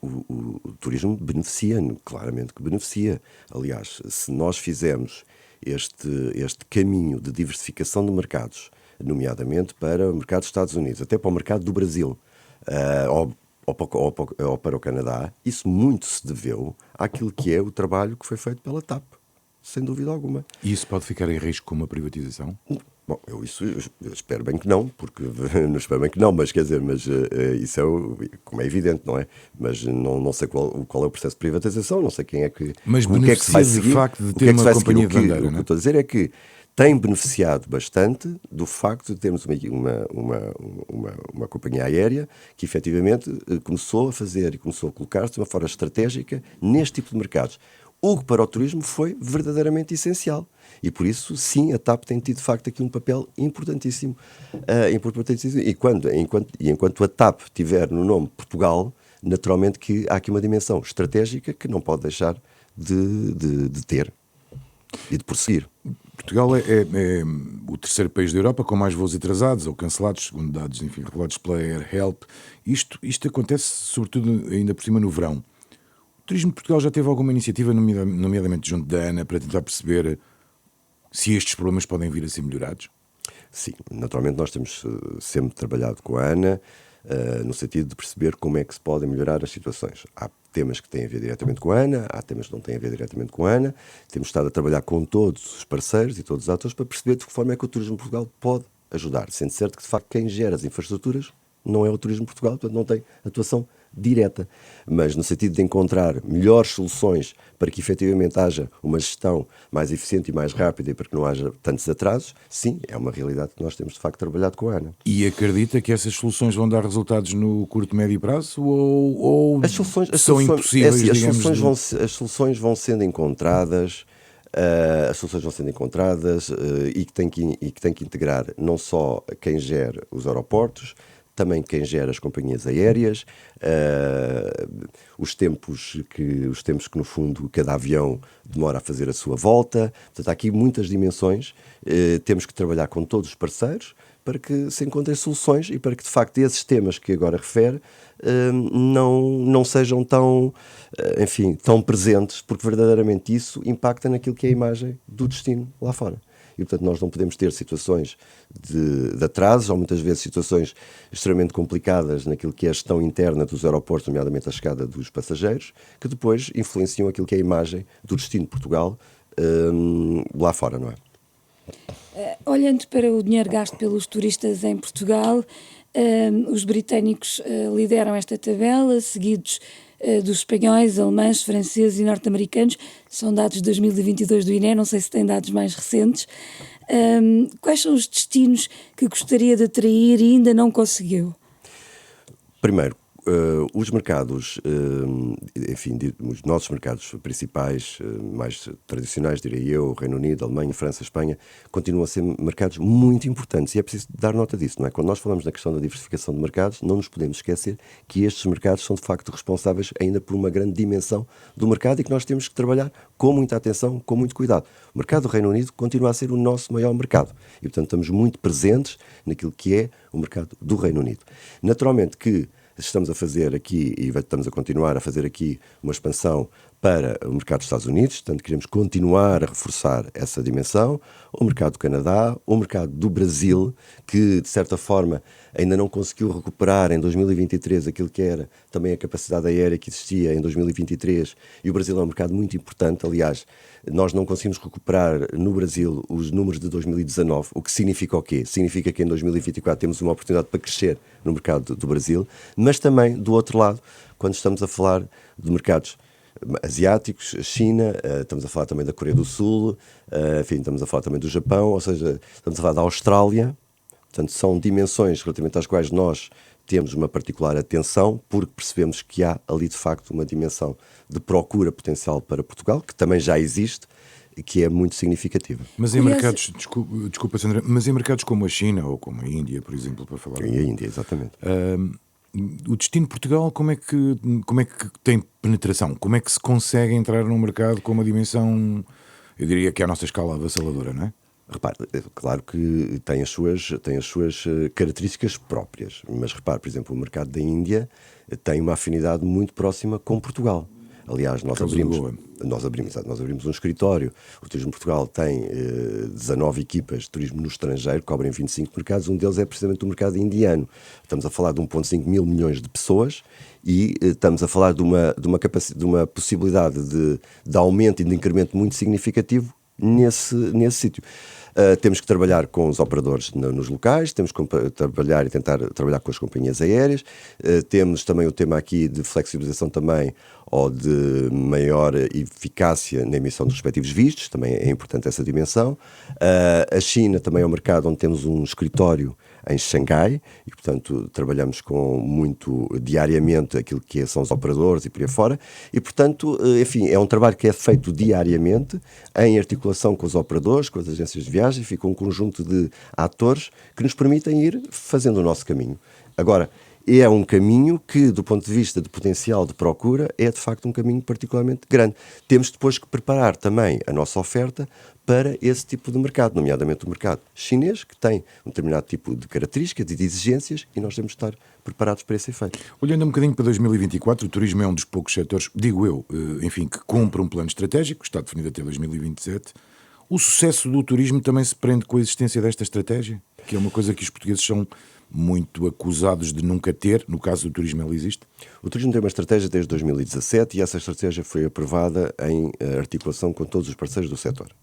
O turismo beneficia, claramente que beneficia. Aliás, se nós fizermos este caminho de diversificação de mercados, nomeadamente para o mercado dos Estados Unidos, até para o mercado do Brasil, ou para o Canadá, isso muito se deveu àquilo que é o trabalho que foi feito pela TAP, sem dúvida alguma. E isso pode ficar em risco com uma privatização? Bom, eu espero bem que não, porque não espero bem que não, mas quer dizer, isso como é evidente, não é? Mas não sei qual é o processo de privatização, não sei quem é que... Mas o que é que se vai seguir, de facto de ter uma companhia de bandeira, não é? O que eu estou a dizer é que tem beneficiado bastante do facto de termos uma companhia aérea que efetivamente começou a fazer e começou a colocar-se de uma forma estratégica neste tipo de mercados. O que para o turismo foi verdadeiramente essencial. E por isso, sim, a TAP tem tido de facto aqui um papel importantíssimo. E enquanto a TAP tiver no nome Portugal, naturalmente que há aqui uma dimensão estratégica que não pode deixar de ter e de prosseguir. Portugal é o terceiro país da Europa com mais voos atrasados ou cancelados, segundo dados, revelados pela AirHelp. Isto acontece sobretudo ainda por cima no verão. O Turismo de Portugal já teve alguma iniciativa, nomeadamente junto da ANA, para tentar perceber se estes problemas podem vir a ser melhorados? Sim, naturalmente nós temos sempre trabalhado com a ANA no sentido de perceber como é que se podem melhorar as situações. Há temas que têm a ver diretamente com a ANA, há temas que não têm a ver diretamente com a ANA. Temos estado a trabalhar com todos os parceiros e todos os atores para perceber de que forma é que o Turismo de Portugal pode ajudar, sendo certo que de facto quem gera as infraestruturas não é o Turismo de Portugal, portanto não tem atuação direta, mas no sentido de encontrar melhores soluções para que efetivamente haja uma gestão mais eficiente e mais rápida e para que não haja tantos atrasos, sim, é uma realidade que nós temos de facto trabalhado com a ANA. E acredita que essas soluções vão dar resultados no curto e médio prazo ou são impossíveis? As soluções vão sendo encontradas. E que tem que integrar não só quem gera os aeroportos, também quem gera as companhias aéreas, os tempos que no fundo cada avião demora a fazer a sua volta. Portanto, há aqui muitas dimensões. Temos que trabalhar com todos os parceiros para que se encontrem soluções e para que de facto esses temas que agora refere não sejam tão presentes, porque verdadeiramente isso impacta naquilo que é a imagem do destino lá fora. E, portanto, nós não podemos ter situações de atrasos ou muitas vezes situações extremamente complicadas naquilo que é a gestão interna dos aeroportos, nomeadamente a chegada dos passageiros, que depois influenciam aquilo que é a imagem do destino de Portugal lá fora, não é? Olhando para o dinheiro gasto pelos turistas em Portugal, os britânicos lideram esta tabela, seguidos dos espanhóis, alemães, franceses e norte-americanos. São dados de 2022 do INE, não sei se têm dados mais recentes. Quais são os destinos que gostaria de atrair e ainda não conseguiu? Primeiro, os mercados, os nossos mercados principais, mais tradicionais, diria eu, Reino Unido, Alemanha, França, Espanha, continuam a ser mercados muito importantes e é preciso dar nota disso, não é? Quando nós falamos da questão da diversificação de mercados, não nos podemos esquecer que estes mercados são de facto responsáveis ainda por uma grande dimensão do mercado e que nós temos que trabalhar com muita atenção, com muito cuidado. O mercado do Reino Unido continua a ser o nosso maior mercado e, portanto, estamos muito presentes naquilo que é o mercado do Reino Unido. Naturalmente que estamos a fazer aqui e estamos a continuar a fazer aqui uma expansão para o mercado dos Estados Unidos, portanto queremos continuar a reforçar essa dimensão, o mercado do Canadá, o mercado do Brasil, que de certa forma ainda não conseguiu recuperar em 2023 aquilo que era também a capacidade aérea que existia em 2023, e o Brasil é um mercado muito importante. Aliás, nós não conseguimos recuperar no Brasil os números de 2019, o que significa o quê? Significa que em 2024 temos uma oportunidade para crescer no mercado do Brasil, mas também, do outro lado, quando estamos a falar de mercados asiáticos, China, estamos a falar também da Coreia do Sul, enfim, estamos a falar também do Japão, ou seja, estamos a falar da Austrália. Portanto, são dimensões relativamente às quais nós temos uma particular atenção, porque percebemos que há ali, de facto, uma dimensão de procura potencial para Portugal, que também já existe, e que é muito significativa. Mas em mercados, desculpa, Sandra, mas em mercados como a China ou como a Índia, por exemplo, para falar... E a Índia, exatamente. O destino de Portugal, como é que tem penetração? Como é que se consegue entrar num mercado com uma dimensão, eu diria que é a nossa escala avassaladora, não é? Repare, claro que tem as suas características próprias, mas repare, por exemplo, o mercado da Índia tem uma afinidade muito próxima com Portugal. Aliás, nós abrimos um escritório. O Turismo de Portugal tem 19 equipas de turismo no estrangeiro, cobrem 25 mercados. Um deles é precisamente o mercado indiano. Estamos a falar de 1,5 mil milhões de pessoas e estamos a falar de uma possibilidade de aumento e de incremento muito significativo nesse sítio. Temos que trabalhar com os operadores nos locais, temos que trabalhar e tentar trabalhar com as companhias aéreas, temos também o tema aqui de flexibilização também, ou de maior eficácia na emissão dos respectivos vistos, também é importante essa dimensão. A China também é um mercado onde temos um escritório em Xangai e, portanto, trabalhamos com muito diariamente aquilo que são os operadores e por aí fora e, portanto, enfim, é um trabalho que é feito diariamente em articulação com os operadores, com as agências de viagem, fica um conjunto de atores que nos permitem ir fazendo o nosso caminho. Agora, é um caminho que, do ponto de vista de potencial de procura, é de facto um caminho particularmente grande. Temos depois que preparar também a nossa oferta para esse tipo de mercado, nomeadamente o mercado chinês, que tem um determinado tipo de características e de exigências, e nós temos de estar preparados para esse efeito. Olhando um bocadinho para 2024, o turismo é um dos poucos setores, digo eu, enfim, que cumpre um plano estratégico, está definido até 2027. O sucesso do turismo também se prende com a existência desta estratégia, que é uma coisa que os portugueses são muito acusados de nunca ter. No caso do turismo, ela existe? O turismo tem uma estratégia desde 2017 e essa estratégia foi aprovada em articulação com todos os parceiros do setor.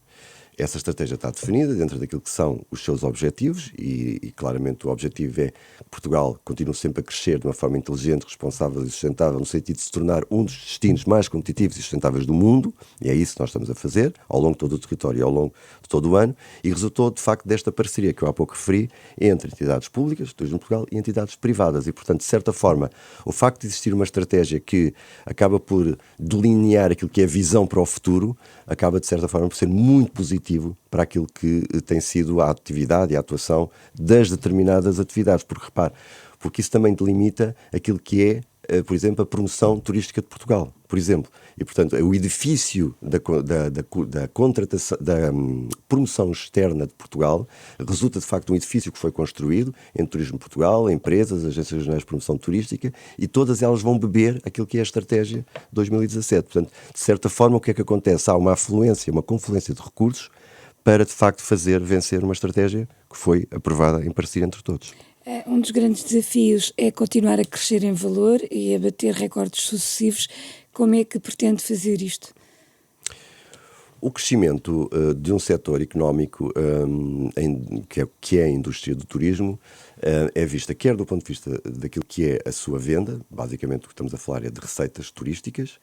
Essa estratégia está definida dentro daquilo que são os seus objetivos e claramente o objetivo é que Portugal continue sempre a crescer de uma forma inteligente, responsável e sustentável, no sentido de se tornar um dos destinos mais competitivos e sustentáveis do mundo, e é isso que nós estamos a fazer ao longo de todo o território e ao longo de todo o ano, e resultou de facto desta parceria que eu há pouco referi entre entidades públicas, Turismo de Portugal, e entidades privadas, e portanto, de certa forma, o facto de existir uma estratégia que acaba por delinear aquilo que é a visão para o futuro, acaba de certa forma por ser muito positivo para aquilo que tem sido a atividade e a atuação das determinadas atividades, porque isso também delimita aquilo que é, por exemplo, a promoção turística de Portugal, por exemplo. E, portanto, o edifício da promoção externa de Portugal resulta, de facto, de um edifício que foi construído entre Turismo de Portugal, empresas, agências regionais de promoção turística, e todas elas vão beber aquilo que é a estratégia 2017. Portanto, de certa forma, o que é que acontece? Há uma afluência, uma confluência de recursos para, de facto, fazer vencer uma estratégia que foi aprovada em parceria entre todos. Um dos grandes desafios é continuar a crescer em valor e a bater recordes sucessivos. Como é que pretende fazer isto? O crescimento de um setor económico que é a indústria do turismo é vista quer do ponto de vista daquilo que é a sua venda, basicamente o que estamos a falar é de receitas turísticas.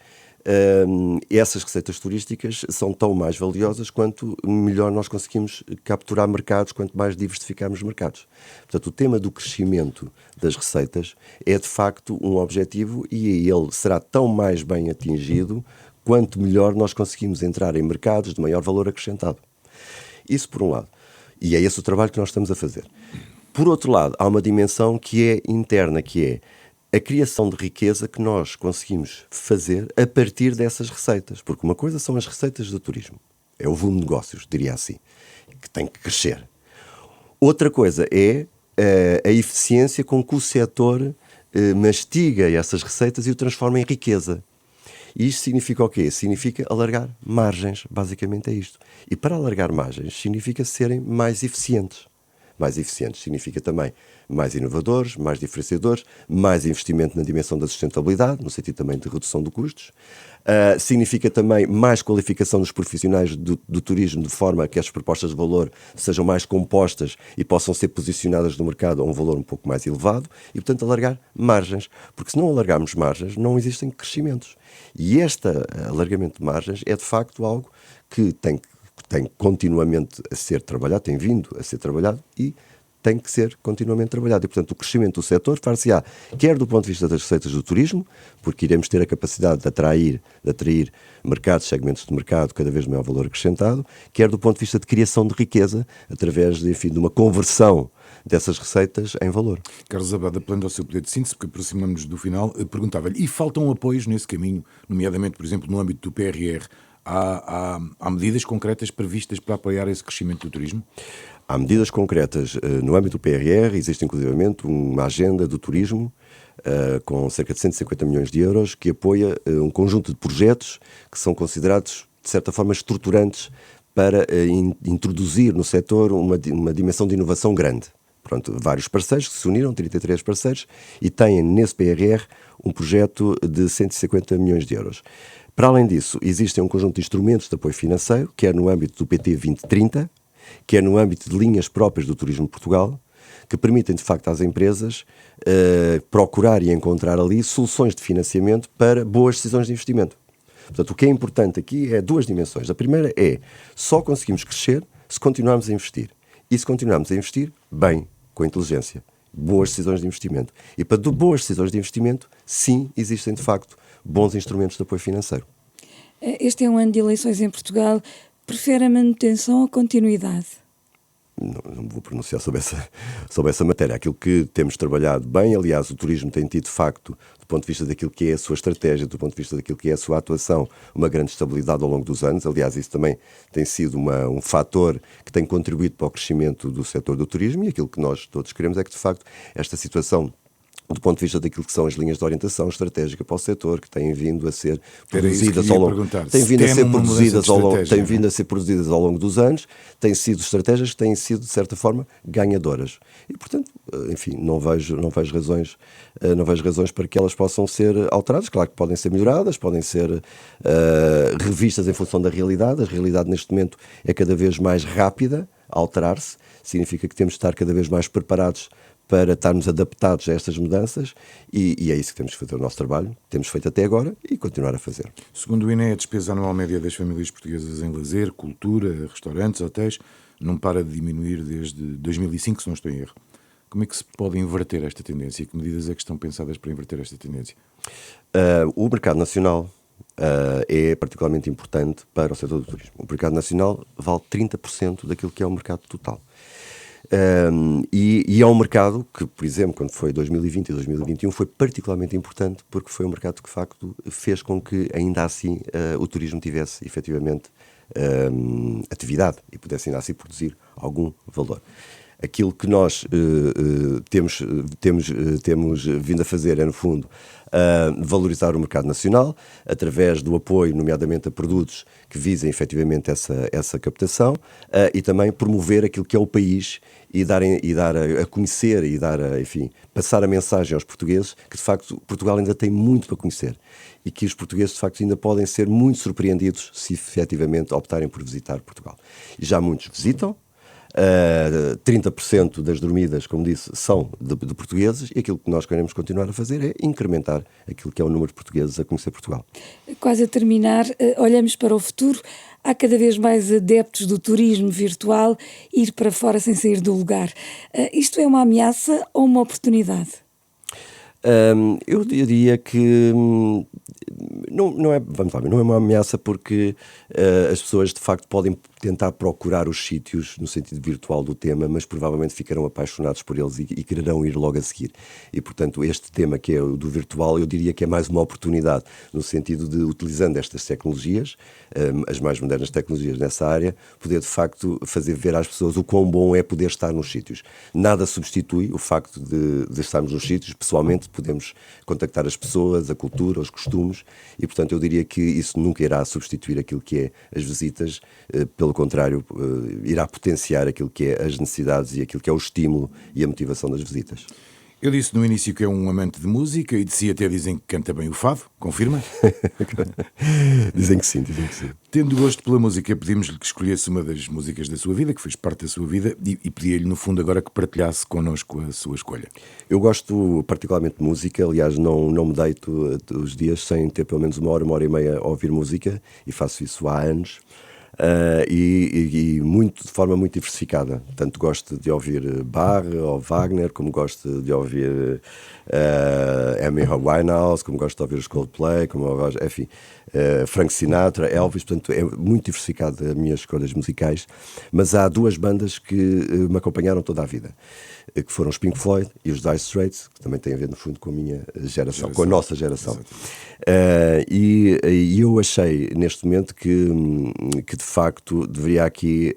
Essas receitas turísticas são tão mais valiosas quanto melhor nós conseguimos capturar mercados, quanto mais diversificarmos mercados. Portanto, o tema do crescimento das receitas é de facto um objetivo e ele será tão mais bem atingido quanto melhor nós conseguimos entrar em mercados de maior valor acrescentado. Isso por um lado. E é esse o trabalho que nós estamos a fazer. Por outro lado, há uma dimensão que é interna, que é a criação de riqueza que nós conseguimos fazer a partir dessas receitas. Porque uma coisa são as receitas do turismo. É o volume de negócios, diria assim, que tem que crescer. Outra coisa é a eficiência com que o setor mastiga essas receitas e o transforma em riqueza. E isto significa o quê? Significa alargar margens, basicamente é isto. E para alargar margens significa serem mais eficientes. mais eficientes. Significa também mais inovadores, mais diferenciadores, mais investimento na dimensão da sustentabilidade, no sentido também de redução de custos. Significa também mais qualificação dos profissionais do turismo, de forma a que as propostas de valor sejam mais compostas e possam ser posicionadas no mercado a um valor um pouco mais elevado e, portanto, alargar margens. Porque se não alargarmos margens, não existem crescimentos. E este alargamento de margens é, de facto, algo que tem continuamente a ser trabalhado, tem vindo a ser trabalhado e tem que ser continuamente trabalhado. E, portanto, o crescimento do setor far-se-á, quer do ponto de vista das receitas do turismo, porque iremos ter a capacidade de atrair mercados, segmentos de mercado cada vez de maior valor acrescentado, quer do ponto de vista de criação de riqueza, através de uma conversão dessas receitas em valor. Carlos Abad, apelando ao seu poder de síntese, porque aproximamos do final, perguntava-lhe, e faltam apoios nesse caminho, nomeadamente, por exemplo, no âmbito do PRR, há medidas concretas previstas para apoiar esse crescimento do turismo? Há medidas concretas no âmbito do PRR, existe inclusivamente uma agenda do turismo com cerca de 150 milhões de euros que apoia um conjunto de projetos que são considerados, de certa forma, estruturantes para introduzir no setor uma dimensão de inovação grande. Pronto, vários parceiros que se uniram, 33 parceiros, e têm nesse PRR um projeto de 150 milhões de euros. Para além disso, existem um conjunto de instrumentos de apoio financeiro, quer no âmbito do PT 2030, quer no âmbito de linhas próprias do Turismo de Portugal, que permitem, de facto, às empresas procurar e encontrar ali soluções de financiamento para boas decisões de investimento. Portanto, o que é importante aqui é duas dimensões. A primeira é, só conseguimos crescer se continuarmos a investir. E se continuarmos a investir, bem, com inteligência. Boas decisões de investimento. E para boas decisões de investimento, sim, existem, de facto, bons instrumentos de apoio financeiro. Este é um ano de eleições em Portugal. Prefere a manutenção ou a continuidade? Não me vou pronunciar sobre essa matéria. Aquilo que temos trabalhado bem, aliás, o turismo tem tido, de facto, do ponto de vista daquilo que é a sua estratégia, do ponto de vista daquilo que é a sua atuação, uma grande estabilidade ao longo dos anos. Aliás, isso também tem sido um fator que tem contribuído para o crescimento do setor do turismo, e aquilo que nós todos queremos é que, de facto, esta situação, do ponto de vista daquilo que são as linhas de orientação estratégica para o setor, que têm vindo a ser produzidas ao longo, têm vindo a ser produzidas ao longo dos anos, têm sido estratégias que têm sido, de certa forma, ganhadoras. E, portanto, enfim, não vejo razões para que elas possam ser alteradas. Claro que podem ser melhoradas, podem ser revistas em função da realidade. A realidade, neste momento, é cada vez mais rápida a alterar-se. Significa que temos de estar cada vez mais preparados para estarmos adaptados a estas mudanças e é isso que temos que fazer o nosso trabalho, temos feito até agora e continuar a fazer. Segundo o INE, a despesa anual média das famílias portuguesas em lazer, cultura, restaurantes, hotéis, não para de diminuir desde 2005, se não estou em erro. Como é que se pode inverter esta tendência? Que medidas é que estão pensadas para inverter esta tendência? O mercado nacional é particularmente importante para o setor do turismo. O mercado nacional vale 30% daquilo que é o mercado total. E é um mercado que, por exemplo, quando foi 2020 e 2021, foi particularmente importante porque foi um mercado que, de facto, fez com que, ainda assim, o turismo tivesse, efetivamente, atividade e pudesse, ainda assim, produzir algum valor. Aquilo que nós temos vindo a fazer é, no fundo, valorizar o mercado nacional através do apoio, nomeadamente a produtos que visem efetivamente essa captação e também promover aquilo que é o país e dar a conhecer e passar a mensagem aos portugueses que, de facto, Portugal ainda tem muito para conhecer e que os portugueses, de facto, ainda podem ser muito surpreendidos se efetivamente optarem por visitar Portugal. E já muitos visitam. 30% das dormidas, como disse, são de portugueses e aquilo que nós queremos continuar a fazer é incrementar aquilo que é o número de portugueses a conhecer Portugal. Quase a terminar, olhamos para o futuro. Há cada vez mais adeptos do turismo virtual ir para fora sem sair do lugar. Isto é uma ameaça ou uma oportunidade? Eu diria que não é uma ameaça porque as pessoas de facto podem tentar procurar os sítios no sentido virtual do tema, mas provavelmente ficarão apaixonados por eles e quererão ir logo a seguir. E, portanto, este tema que é o do virtual, eu diria que é mais uma oportunidade, no sentido de, utilizando estas tecnologias, as mais modernas tecnologias nessa área, poder de facto fazer ver às pessoas o quão bom é poder estar nos sítios. Nada substitui o facto de estarmos nos sítios, pessoalmente podemos contactar as pessoas, a cultura, os costumes, e, portanto, eu diria que isso nunca irá substituir aquilo que é as visitas, pelo contrário, irá potenciar aquilo que é as necessidades e aquilo que é o estímulo e a motivação das visitas. Eu disse no início que é um amante de música e de si até dizem que canta bem o fado, confirma? Dizem que sim, dizem que sim. Tendo gosto pela música, pedimos-lhe que escolhesse uma das músicas da sua vida, que fez parte da sua vida, e pedia-lhe no fundo agora que partilhasse connosco a sua escolha. Eu gosto particularmente de música, aliás não me deito os dias sem ter pelo menos uma hora e meia a ouvir música, e faço isso há anos. E de forma muito diversificada. Tanto gosto de ouvir Bach ou Wagner, como gosto de ouvir Amy Winehouse, como gosto de ouvir os Coldplay, enfim, Frank Sinatra, Elvis. Portanto, é muito diversificado as minhas escolhas musicais. Mas há duas bandas que me acompanharam toda a vida, que foram os Pink Floyd e os Dire Straits, que também têm a ver, no fundo, com a minha geração, com a nossa geração. E eu achei, neste momento, que de facto deveria aqui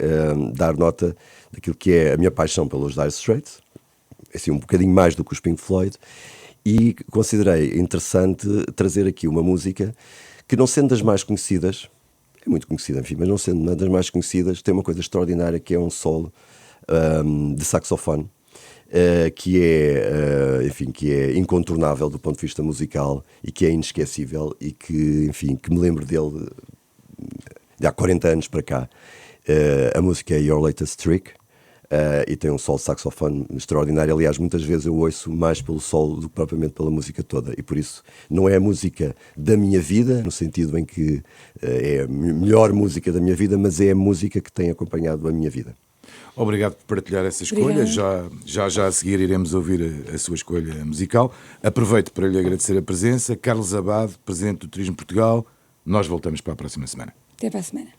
dar nota daquilo que é a minha paixão pelos Dire Straits, assim, um bocadinho mais do que os Pink Floyd, e considerei interessante trazer aqui uma música que, não sendo das mais conhecidas, é muito conhecida, enfim, mas não sendo uma das mais conhecidas, tem uma coisa extraordinária que é um solo de saxofone, que é incontornável do ponto de vista musical e que é inesquecível e que, enfim, que me lembro dele de há 40 anos para cá. A música é Your Latest Trick, e tem um solo de saxofone extraordinário. Aliás, muitas vezes eu ouço mais pelo solo do que propriamente pela música toda, e por isso não é a música da minha vida, no sentido em que é a melhor música da minha vida, mas é a música que tem acompanhado a minha vida. Obrigado por partilhar essa escolha. Já a seguir iremos ouvir a sua escolha musical. Aproveito para lhe agradecer a presença. Carlos Abade, Presidente do Turismo Portugal. Nós voltamos para a próxima semana. Até para a semana.